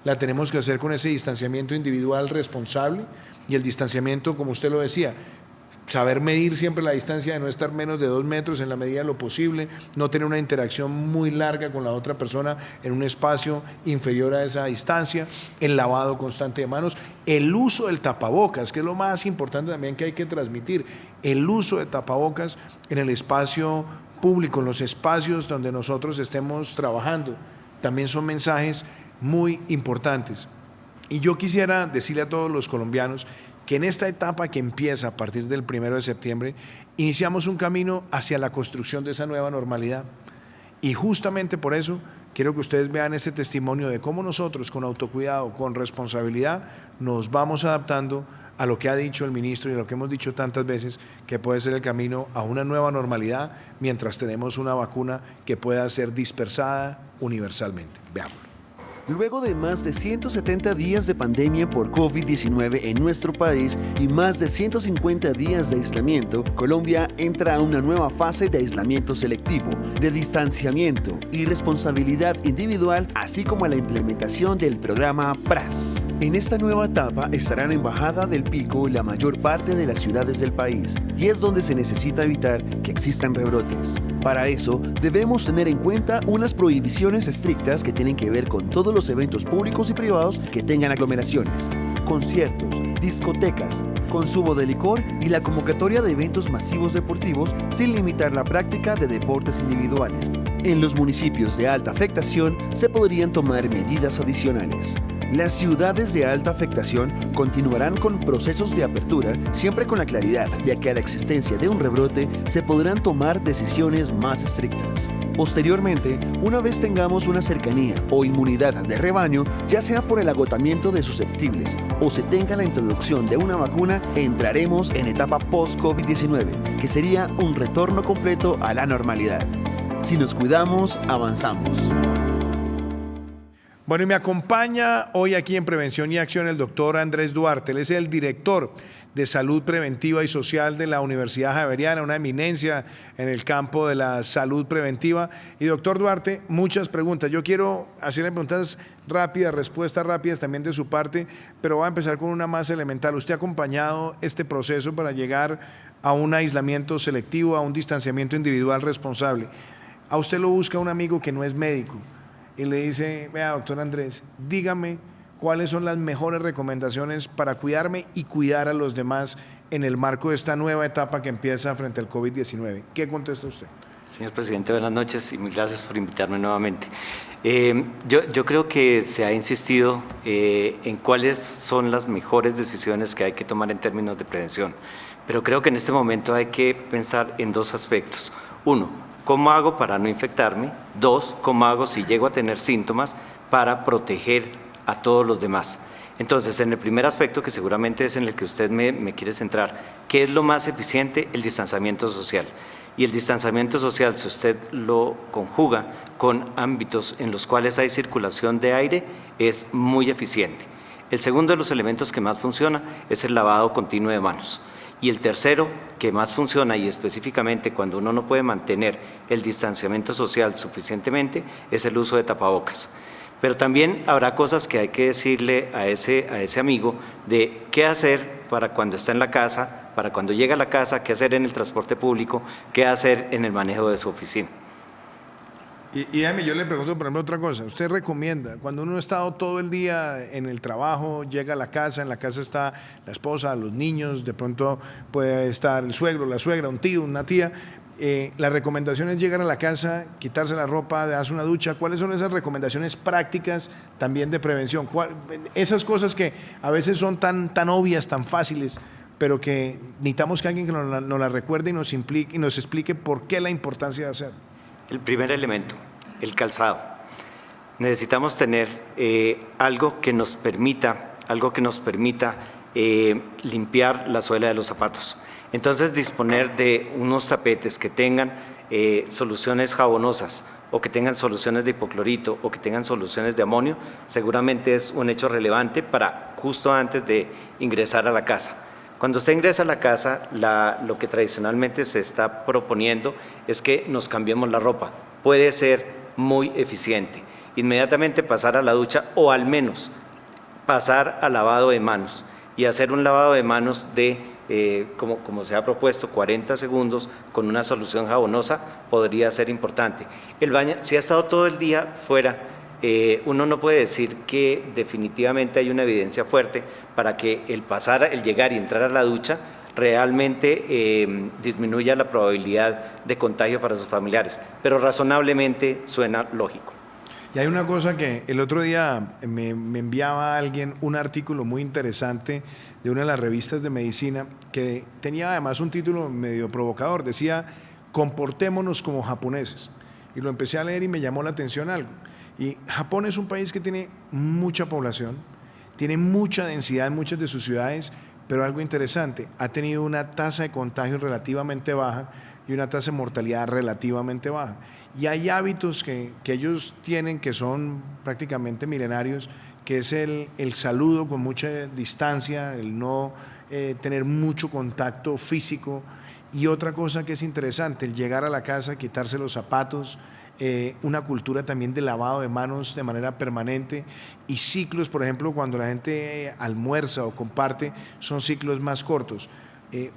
la tenemos que hacer con ese distanciamiento individual responsable y el distanciamiento, como usted lo decía, saber medir siempre la distancia de no estar menos de 2 metros en la medida de lo posible, no tener una interacción muy larga con la otra persona en un espacio inferior a esa distancia, el lavado constante de manos, el uso del tapabocas, que es lo más importante también que hay que transmitir, el uso de tapabocas en el espacio público, en los espacios donde nosotros estemos trabajando, también son mensajes muy importantes. Y yo quisiera decirle a todos los colombianos que en esta etapa que empieza a partir del 1 de septiembre, iniciamos un camino hacia la construcción de esa nueva normalidad. Y justamente por eso quiero que ustedes vean ese testimonio de cómo nosotros, con autocuidado, con responsabilidad, nos vamos adaptando a lo que ha dicho el ministro y a lo que hemos dicho tantas veces, que puede ser el camino a una nueva normalidad mientras tenemos una vacuna que pueda ser dispersada universalmente. Veámoslo. Luego de más de 170 días de pandemia por COVID-19 en nuestro país y más de 150 días de aislamiento, Colombia entra a una nueva fase de aislamiento selectivo, de distanciamiento y responsabilidad individual, así como a la implementación del programa PRAS. En esta nueva etapa estarán en bajada del pico la mayor parte de las ciudades del país y es donde se necesita evitar que existan rebrotes. Para eso, debemos tener en cuenta unas prohibiciones estrictas que tienen que ver con todos los eventos públicos y privados que tengan aglomeraciones, conciertos, discotecas, consumo de licor y la convocatoria de eventos masivos deportivos sin limitar la práctica de deportes individuales. En los municipios de alta afectación se podrían tomar medidas adicionales. Las ciudades de alta afectación continuarán con procesos de apertura siempre con la claridad de que a la existencia de un rebrote se podrán tomar decisiones más estrictas. Posteriormente, una vez tengamos una cercanía o inmunidad de rebaño, ya sea por el agotamiento de susceptibles o se tenga la introducción de una vacuna, entraremos en etapa post-COVID-19, que sería un retorno completo a la normalidad. Si nos cuidamos, avanzamos. Bueno, y me acompaña hoy aquí en Prevención y Acción el doctor Andrés Duarte. Él es el director de Salud Preventiva y Social de la Universidad Javeriana, una eminencia en el campo de la salud preventiva. Y doctor Duarte, muchas preguntas. Yo quiero hacerle preguntas rápidas, respuestas rápidas también de su parte, pero voy a empezar con una más elemental. Usted ha acompañado este proceso para llegar a un aislamiento selectivo, a un distanciamiento individual responsable. A usted lo busca un amigo que no es médico y le dice, vea, doctor Andrés, dígame ¿cuáles son las mejores recomendaciones para cuidarme y cuidar a los demás en el marco de esta nueva etapa que empieza frente al COVID-19? ¿Qué contesta usted? Señor presidente, buenas noches y mil gracias por invitarme nuevamente. Yo creo que se ha insistido en cuáles son las mejores decisiones que hay que tomar en términos de prevención, pero creo que en este momento hay que pensar en dos aspectos. Uno, ¿cómo hago para no infectarme? Dos, ¿cómo hago si llego a tener síntomas para proteger a todos los demás? Entonces, en el primer aspecto, que seguramente es en el que usted me quiere centrar, ¿qué es lo más eficiente? El distanciamiento social. Y el distanciamiento social, si usted lo conjuga con ámbitos en los cuales hay circulación de aire, es muy eficiente. El segundo de los elementos que más funciona es el lavado continuo de manos. Y el tercero, que más funciona y específicamente cuando uno no puede mantener el distanciamiento social suficientemente, es el uso de tapabocas. Pero también habrá cosas que hay que decirle a ese amigo de qué hacer para cuando está en la casa, para cuando llega a la casa, qué hacer en el transporte público, qué hacer en el manejo de su oficina. Y Amy, yo le pregunto, por ejemplo, otra cosa. ¿Usted recomienda, cuando uno ha estado todo el día en el trabajo, llega a la casa, en la casa está la esposa, los niños, de pronto puede estar el suegro, la suegra, un tío, una tía? La recomendación es llegar a la casa, quitarse la ropa, darse una ducha. ¿Cuáles son esas recomendaciones prácticas también de prevención? Esas cosas que a veces son tan obvias, tan fáciles, pero que necesitamos que alguien que nos la recuerde y nos explique por qué la importancia de hacer. El primer elemento, el calzado. Necesitamos tener algo que nos permita limpiar la suela de los zapatos. Entonces, disponer de unos tapetes que tengan soluciones jabonosas o que tengan soluciones de hipoclorito o que tengan soluciones de amonio, seguramente es un hecho relevante para justo antes de ingresar a la casa. Cuando usted ingresa a la casa, lo que tradicionalmente se está proponiendo es que nos cambiemos la ropa. Puede ser muy eficiente. Inmediatamente pasar a la ducha o al menos pasar al lavado de manos y hacer un lavado de manos de, como se ha propuesto, 40 segundos con una solución jabonosa podría ser importante. El baño, si ha estado todo el día fuera, uno no puede decir que definitivamente hay una evidencia fuerte para que el llegar y entrar a la ducha realmente disminuya la probabilidad de contagio para sus familiares, pero razonablemente suena lógico. Y hay una cosa que el otro día me enviaba alguien un artículo muy interesante de una de las revistas de medicina que tenía además un título medio provocador, decía comportémonos como japoneses, y lo empecé a leer y me llamó la atención algo. Y Japón es un país que tiene mucha población, tiene mucha densidad en muchas de sus ciudades, pero algo interesante, ha tenido una tasa de contagio relativamente baja y una tasa de mortalidad relativamente baja. Y hay hábitos que ellos tienen que son prácticamente milenarios, que es el saludo con mucha distancia, el no tener mucho contacto físico, y otra cosa que es interesante, el llegar a la casa, quitarse los zapatos, una cultura también de lavado de manos de manera permanente y ciclos, por ejemplo, cuando la gente almuerza o comparte, son ciclos más cortos.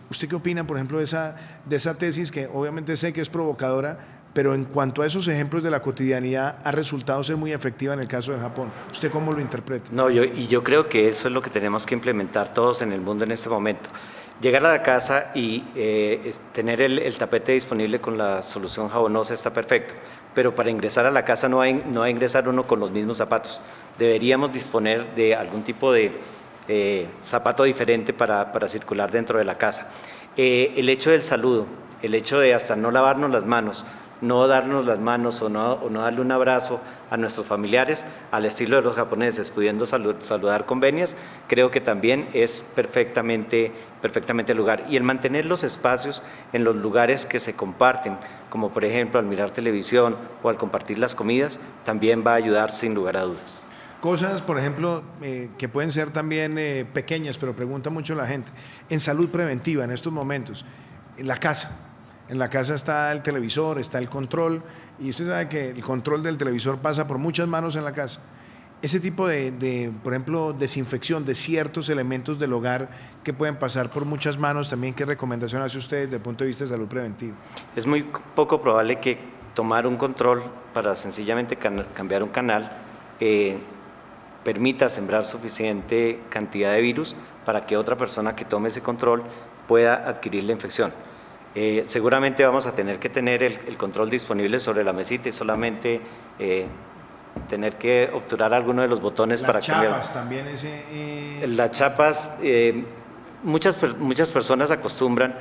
¿Usted qué opina, por ejemplo, de esa tesis que obviamente sé que es provocadora, pero en cuanto a esos ejemplos de la cotidianidad ha resultado ser muy efectiva en el caso de Japón? ¿Usted cómo lo interpreta? No, yo creo que eso es lo que tenemos que implementar todos en el mundo en este momento. Llegar a la casa y tener el tapete disponible con la solución jabonosa está perfecto, pero para ingresar a la casa no va a ingresar uno con los mismos zapatos. Deberíamos disponer de algún tipo de zapato diferente para circular dentro de la casa. El hecho del saludo, el hecho de hasta no lavarnos las manos, no darnos las manos o no darle un abrazo a nuestros familiares al estilo de los japoneses, pudiendo saludar con venias, creo que también es perfectamente el lugar. Y el mantener los espacios en los lugares que se comparten, como por ejemplo al mirar televisión o al compartir las comidas, también va a ayudar sin lugar a dudas. Cosas, por ejemplo, que pueden ser también pequeñas, pero pregunta mucho la gente, en salud preventiva en estos momentos, en la casa. En la casa está el televisor, está el control, y usted sabe que el control del televisor pasa por muchas manos en la casa. Ese tipo de, por ejemplo, desinfección de ciertos elementos del hogar que pueden pasar por muchas manos, también, ¿qué recomendación hace usted desde el punto de vista de salud preventiva? Es muy poco probable que tomar un control para sencillamente cambiar un canal permita sembrar suficiente cantidad de virus para que otra persona que tome ese control pueda adquirir la infección. Seguramente vamos a tener que tener el control disponible sobre la mesita y solamente tener que obturar alguno de los botones para cambiar. Las chapas también Las chapas, muchas personas acostumbran,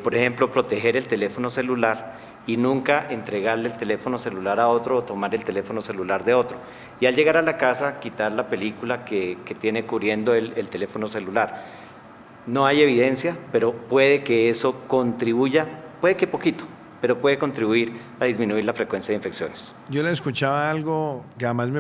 por ejemplo, proteger el teléfono celular y nunca entregarle el teléfono celular a otro o tomar el teléfono celular de otro. Y al llegar a la casa, quitar la película que tiene cubriendo el teléfono celular. No hay evidencia, pero puede que eso contribuya, puede que poquito, pero puede contribuir a disminuir la frecuencia de infecciones. Yo le escuchaba algo que además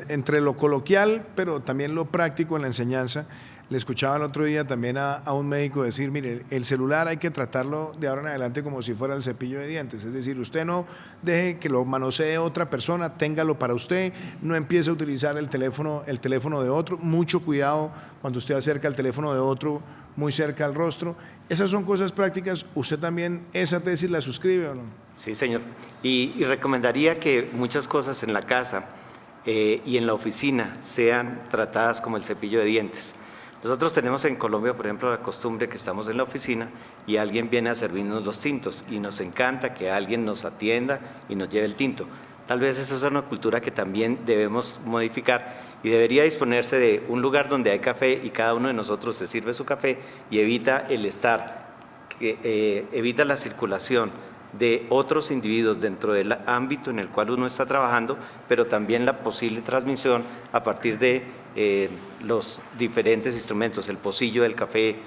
entre lo coloquial, pero también lo práctico en la enseñanza. Le escuchaba el otro día también a un médico decir, mire, el celular hay que tratarlo de ahora en adelante como si fuera el cepillo de dientes. Es decir, usted no deje que lo manosee otra persona, téngalo para usted, no empiece a utilizar el teléfono de otro. Mucho cuidado cuando usted acerca el teléfono de otro muy cerca al rostro. Esas son cosas prácticas. ¿Usted también esa tesis la suscribe o no? Sí, señor. Y recomendaría que muchas cosas en la casa y en la oficina sean tratadas como el cepillo de dientes. Nosotros tenemos en Colombia, por ejemplo, la costumbre que estamos en la oficina y alguien viene a servirnos los tintos y nos encanta que alguien nos atienda y nos lleve el tinto. Tal vez esa es una cultura que también debemos modificar y debería disponerse de un lugar donde hay café y cada uno de nosotros se sirve su café y evita evita la circulación de otros individuos dentro del ámbito en el cual uno está trabajando, pero también la posible transmisión a partir de los diferentes instrumentos, el pocillo del café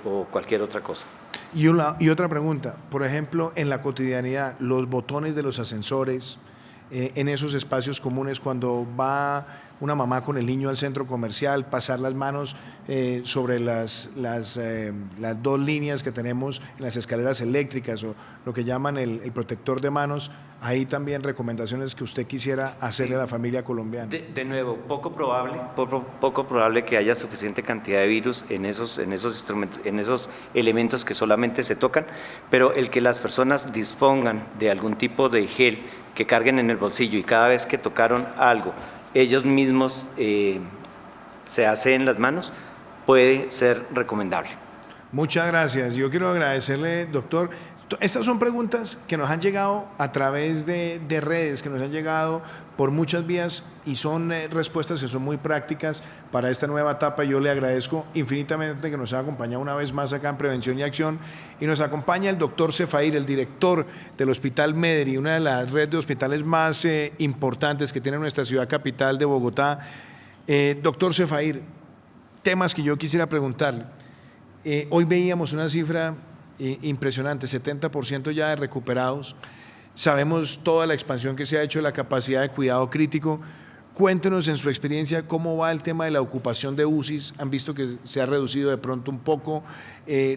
o cualquier otra cosa. Y otra pregunta, por ejemplo, en la cotidianidad, los botones de los ascensores, en esos espacios comunes, cuando va una mamá con el niño al centro comercial, pasar las manos sobre las dos líneas que tenemos en las escaleras eléctricas o lo que llaman el protector de manos, ahí también recomendaciones que usted quisiera hacerle a la familia colombiana. De nuevo, poco probable que haya suficiente cantidad de virus en esos instrumentos, en esos elementos que solamente se tocan, pero el que las personas dispongan de algún tipo de gel que carguen en el bolsillo y cada vez que tocaron algo, ellos mismos se hacen las manos, puede ser recomendable. Muchas gracias. Yo quiero agradecerle, doctor. Estas son preguntas que nos han llegado a través de redes, que nos han llegado por muchas vías y son respuestas que son muy prácticas para esta nueva etapa. Yo le agradezco infinitamente que nos haya acompañado una vez más acá en Prevención y Acción y nos acompaña el doctor Zefair, el director del Hospital Mederi, una de las redes de hospitales más importantes que tiene nuestra ciudad capital de Bogotá. Doctor Zefair, temas que yo quisiera preguntarle. Hoy veíamos una cifra impresionante, 70% ya de recuperados. Sabemos toda la expansión que se ha hecho de la capacidad de cuidado crítico. Cuéntenos en su experiencia cómo va el tema de la ocupación de UCIs. Han visto que se ha reducido de pronto un poco,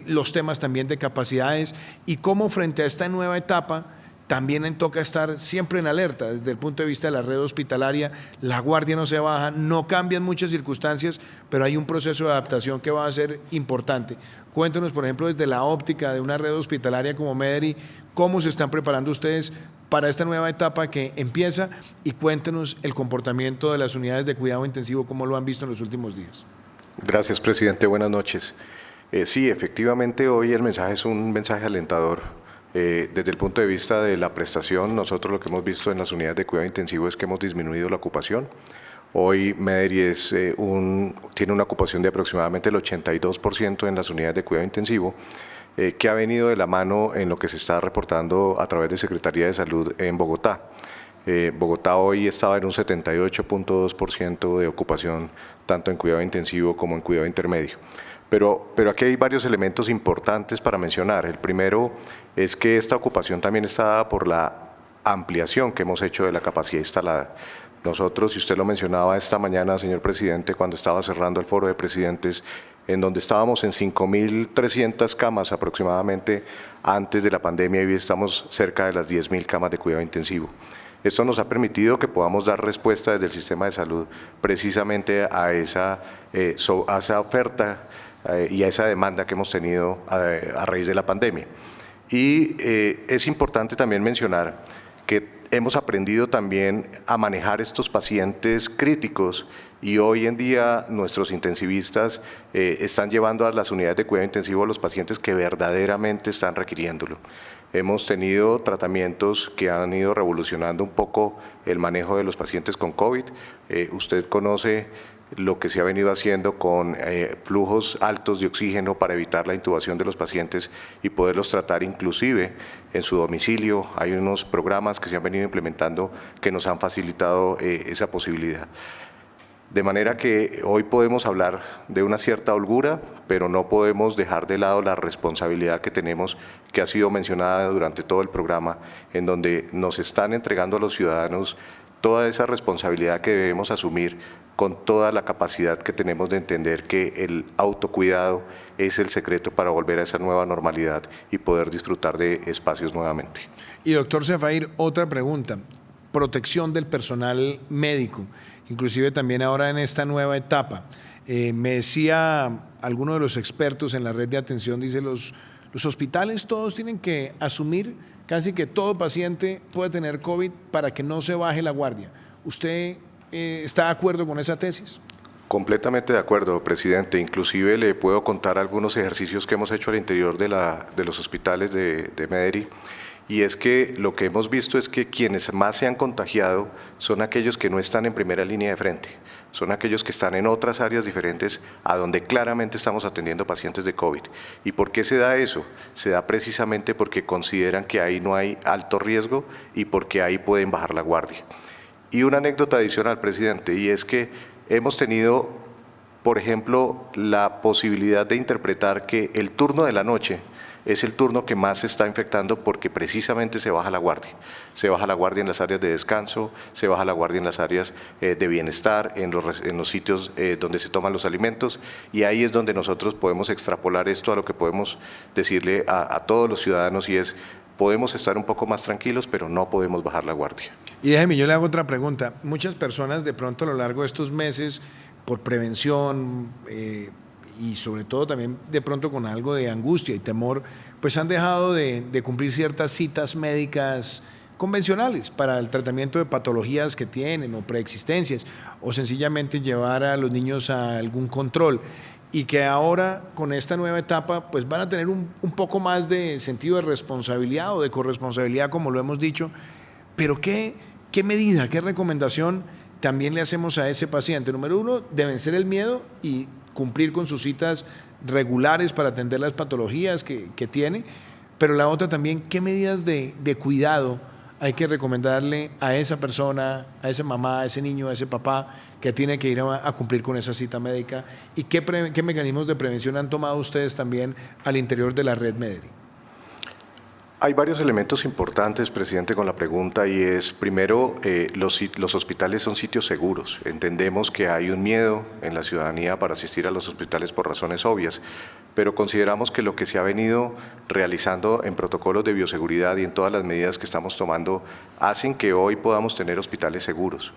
los temas también de capacidades y cómo frente a esta nueva etapa también toca estar siempre en alerta desde el punto de vista de la red hospitalaria. La guardia no se baja, no cambian muchas circunstancias, pero hay un proceso de adaptación que va a ser importante. Cuéntenos, por ejemplo, desde la óptica de una red hospitalaria como Mederi, cómo se están preparando ustedes para esta nueva etapa que empieza y cuéntenos el comportamiento de las unidades de cuidado intensivo, cómo lo han visto en los últimos días. Gracias, presidente. Buenas noches. Sí, efectivamente, hoy el mensaje es un mensaje alentador. Desde el punto de vista de la prestación, nosotros lo que hemos visto en las unidades de cuidado intensivo es que hemos disminuido la ocupación. Hoy Mederi tiene una ocupación de aproximadamente el 82% en las unidades de cuidado intensivo, que ha venido de la mano en lo que se está reportando a través de Secretaría de Salud en Bogotá. Bogotá hoy estaba en un 78.2% de ocupación, tanto en cuidado intensivo como en cuidado intermedio. Pero aquí hay varios elementos importantes para mencionar. El primero es que esta ocupación también está dada por la ampliación que hemos hecho de la capacidad instalada. Nosotros, y usted lo mencionaba esta mañana, señor presidente, cuando estaba cerrando el foro de presidentes, en donde estábamos en 5.300 camas aproximadamente antes de la pandemia y hoy estamos cerca de las 10.000 camas de cuidado intensivo. Esto nos ha permitido que podamos dar respuesta desde el sistema de salud precisamente a esa oferta y a esa demanda que hemos tenido a raíz de la pandemia. Y es importante también mencionar que hemos aprendido también a manejar estos pacientes críticos y hoy en día nuestros intensivistas están llevando a las unidades de cuidado intensivo a los pacientes que verdaderamente están requiriéndolo. Hemos tenido tratamientos que han ido revolucionando un poco el manejo de los pacientes con COVID. Usted conoce lo que se ha venido haciendo con flujos altos de oxígeno para evitar la intubación de los pacientes y poderlos tratar inclusive en su domicilio. Hay unos programas que se han venido implementando que nos han facilitado esa posibilidad. De manera que hoy podemos hablar de una cierta holgura, pero no podemos dejar de lado la responsabilidad que tenemos, que ha sido mencionada durante todo el programa, en donde nos están entregando a los ciudadanos toda esa responsabilidad que debemos asumir con toda la capacidad que tenemos de entender que el autocuidado es el secreto para volver a esa nueva normalidad y poder disfrutar de espacios nuevamente. Y doctor Zefair, otra pregunta, protección del personal médico, inclusive también ahora en esta nueva etapa. Me decía alguno de los expertos en la red de atención, dice los hospitales todos tienen que asumir casi que todo paciente puede tener COVID para que no se baje la guardia. ¿Usted está de acuerdo con esa tesis? Completamente de acuerdo, presidente. Inclusive le puedo contar algunos ejercicios que hemos hecho al interior de los hospitales de Medellín. Y es que lo que hemos visto es que quienes más se han contagiado son aquellos que no están en primera línea de frente, son aquellos que están en otras áreas diferentes a donde claramente estamos atendiendo pacientes de COVID. ¿Y por qué se da eso? Se da precisamente porque consideran que ahí no hay alto riesgo y porque ahí pueden bajar la guardia. Y una anécdota adicional, presidente, y es que hemos tenido, por ejemplo, la posibilidad de interpretar que el turno de la noche es el turno que más se está infectando porque precisamente se baja la guardia. Se baja la guardia en las áreas de descanso, se baja la guardia en las áreas de bienestar, en los sitios donde se toman los alimentos, y ahí es donde nosotros podemos extrapolar esto a lo que podemos decirle a todos los ciudadanos, y es: podemos estar un poco más tranquilos, pero no podemos bajar la guardia. Y déjeme, yo le hago otra pregunta. Muchas personas de pronto a lo largo de estos meses, por prevención y sobre todo también de pronto con algo de angustia y temor, pues han dejado de cumplir ciertas citas médicas convencionales para el tratamiento de patologías que tienen o preexistencias, o sencillamente llevar a los niños a algún control. Y que ahora con esta nueva etapa pues van a tener un poco más de sentido de responsabilidad o de corresponsabilidad, como lo hemos dicho. Pero ¿qué medida, qué recomendación también le hacemos a ese paciente? Número uno, de vencer el miedo y cumplir con sus citas regulares para atender las patologías que tiene. Pero la otra también, ¿qué medidas de cuidado hay que recomendarle a esa persona, a esa mamá, a ese niño, a ese papá que tiene que ir a cumplir con esa cita médica? ¿Y qué mecanismos de prevención han tomado ustedes también al interior de la red Medellín? Hay varios elementos importantes, presidente, con la pregunta, y es, primero, los hospitales son sitios seguros. Entendemos que hay un miedo en la ciudadanía para asistir a los hospitales por razones obvias, pero consideramos que lo que se ha venido realizando en protocolos de bioseguridad y en todas las medidas que estamos tomando hacen que hoy podamos tener hospitales seguros.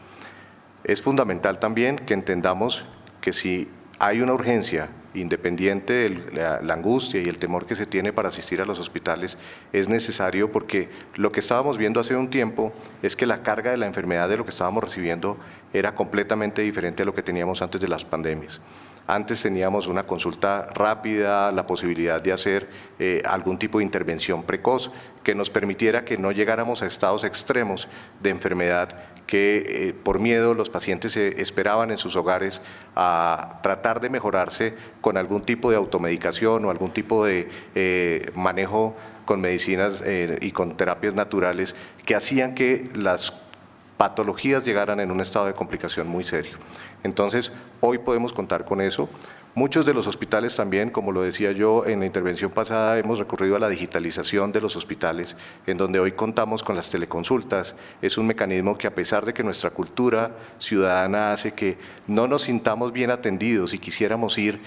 Es fundamental también que entendamos que si hay una urgencia, independiente de la angustia y el temor que se tiene para asistir a los hospitales, es necesario, porque lo que estábamos viendo hace un tiempo es que la carga de la enfermedad de lo que estábamos recibiendo era completamente diferente a lo que teníamos antes de las pandemias. Antes teníamos una consulta rápida, la posibilidad de hacer algún tipo de intervención precoz que nos permitiera que no llegáramos a estados extremos de enfermedad que por miedo los pacientes esperaban en sus hogares a tratar de mejorarse con algún tipo de automedicación o algún tipo de manejo con medicinas y con terapias naturales que hacían que las patologías llegaran en un estado de complicación muy serio. Entonces, hoy podemos contar con eso. Muchos de los hospitales también, como lo decía yo en la intervención pasada, hemos recurrido a la digitalización de los hospitales, en donde hoy contamos con las teleconsultas. Es un mecanismo que, a pesar de que nuestra cultura ciudadana hace que no nos sintamos bien atendidos y quisiéramos ir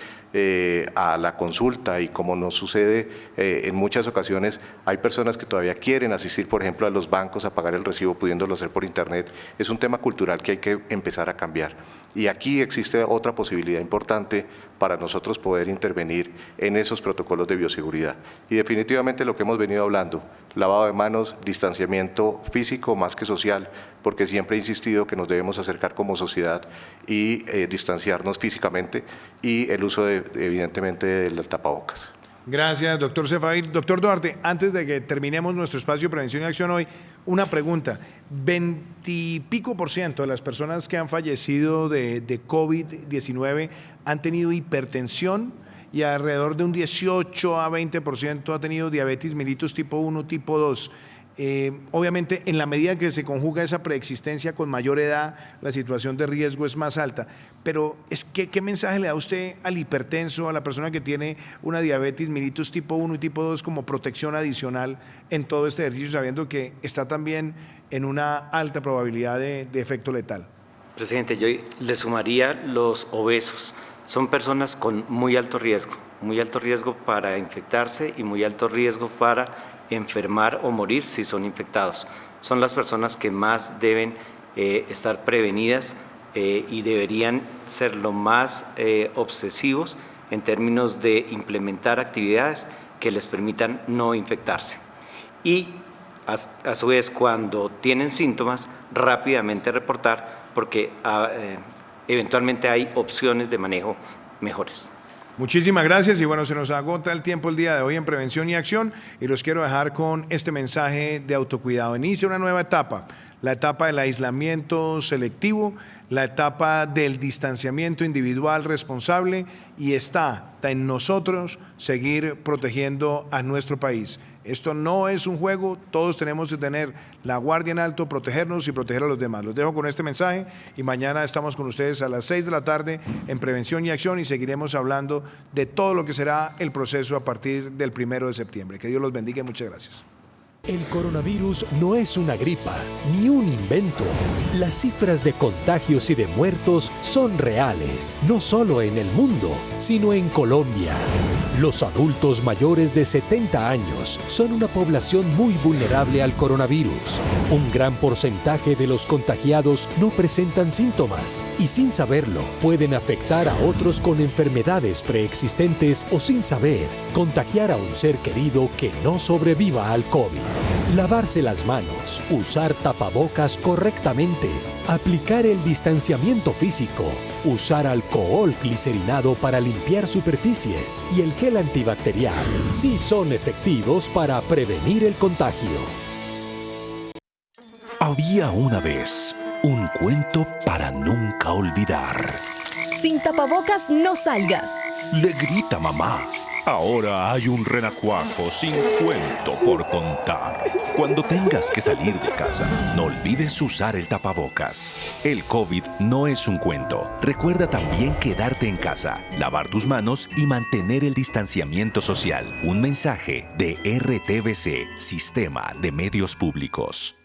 a la consulta, y como nos sucede en muchas ocasiones, hay personas que todavía quieren asistir, por ejemplo, a los bancos a pagar el recibo pudiéndolo hacer por internet. Es un tema cultural que hay que empezar a cambiar. Y aquí existe otra posibilidad importante para nosotros poder intervenir en esos protocolos de bioseguridad. Y definitivamente lo que hemos venido hablando, lavado de manos, distanciamiento físico más que social, porque siempre he insistido que nos debemos acercar como sociedad y distanciarnos físicamente, y el uso evidentemente del tapabocas. Gracias, doctor Sefavir. Doctor Duarte, antes de que terminemos nuestro espacio de prevención y acción hoy, una pregunta. 20 y pico % de las personas que han fallecido de COVID-19 han tenido hipertensión y alrededor de un 18 a 20% ha tenido diabetes mellitus tipo 1, tipo 2. Obviamente, en la medida que se conjuga esa preexistencia con mayor edad, la situación de riesgo es más alta. Pero, ¿qué mensaje le da usted al hipertenso, a la persona que tiene una diabetes mellitus tipo 1 y tipo 2 como protección adicional en todo este ejercicio, sabiendo que está también en una alta probabilidad de efecto letal? Presidente, yo le sumaría los obesos. Son personas con muy alto riesgo para infectarse y muy alto riesgo para enfermar o morir si son infectados. Son las personas que más deben estar prevenidas y deberían ser lo más obsesivos en términos de implementar actividades que les permitan no infectarse. Y a su vez, cuando tienen síntomas, rápidamente reportar, porque eventualmente hay opciones de manejo mejores. Muchísimas gracias y bueno, se nos agota el tiempo el día de hoy en Prevención y Acción y los quiero dejar con este mensaje de autocuidado. Inicia una nueva etapa, la etapa del aislamiento selectivo, la etapa del distanciamiento individual responsable y está en nosotros seguir protegiendo a nuestro país. Esto no es un juego, todos tenemos que tener la guardia en alto, protegernos y proteger a los demás. Los dejo con este mensaje y mañana estamos con ustedes a las 6 de la tarde en Prevención y Acción y seguiremos hablando de todo lo que será el proceso a partir del 1 de septiembre. Que Dios los bendiga y muchas gracias. El coronavirus no es una gripa ni un invento. Las cifras de contagios y de muertos son reales, no solo en el mundo, sino en Colombia. Los adultos mayores de 70 años son una población muy vulnerable al coronavirus. Un gran porcentaje de los contagiados no presentan síntomas y sin saberlo pueden afectar a otros con enfermedades preexistentes o sin saber contagiar a un ser querido que no sobreviva al COVID. Lavarse las manos, usar tapabocas correctamente, aplicar el distanciamiento físico, usar alcohol glicerinado para limpiar superficies y el gel antibacterial sí son efectivos para prevenir el contagio. Había una vez un cuento para nunca olvidar. Sin tapabocas no salgas, le grita mamá. Ahora hay un renacuajo sin cuento por contar. Cuando tengas que salir de casa, no olvides usar el tapabocas. El COVID no es un cuento. Recuerda también quedarte en casa, lavar tus manos y mantener el distanciamiento social. Un mensaje de RTVC, Sistema de Medios Públicos.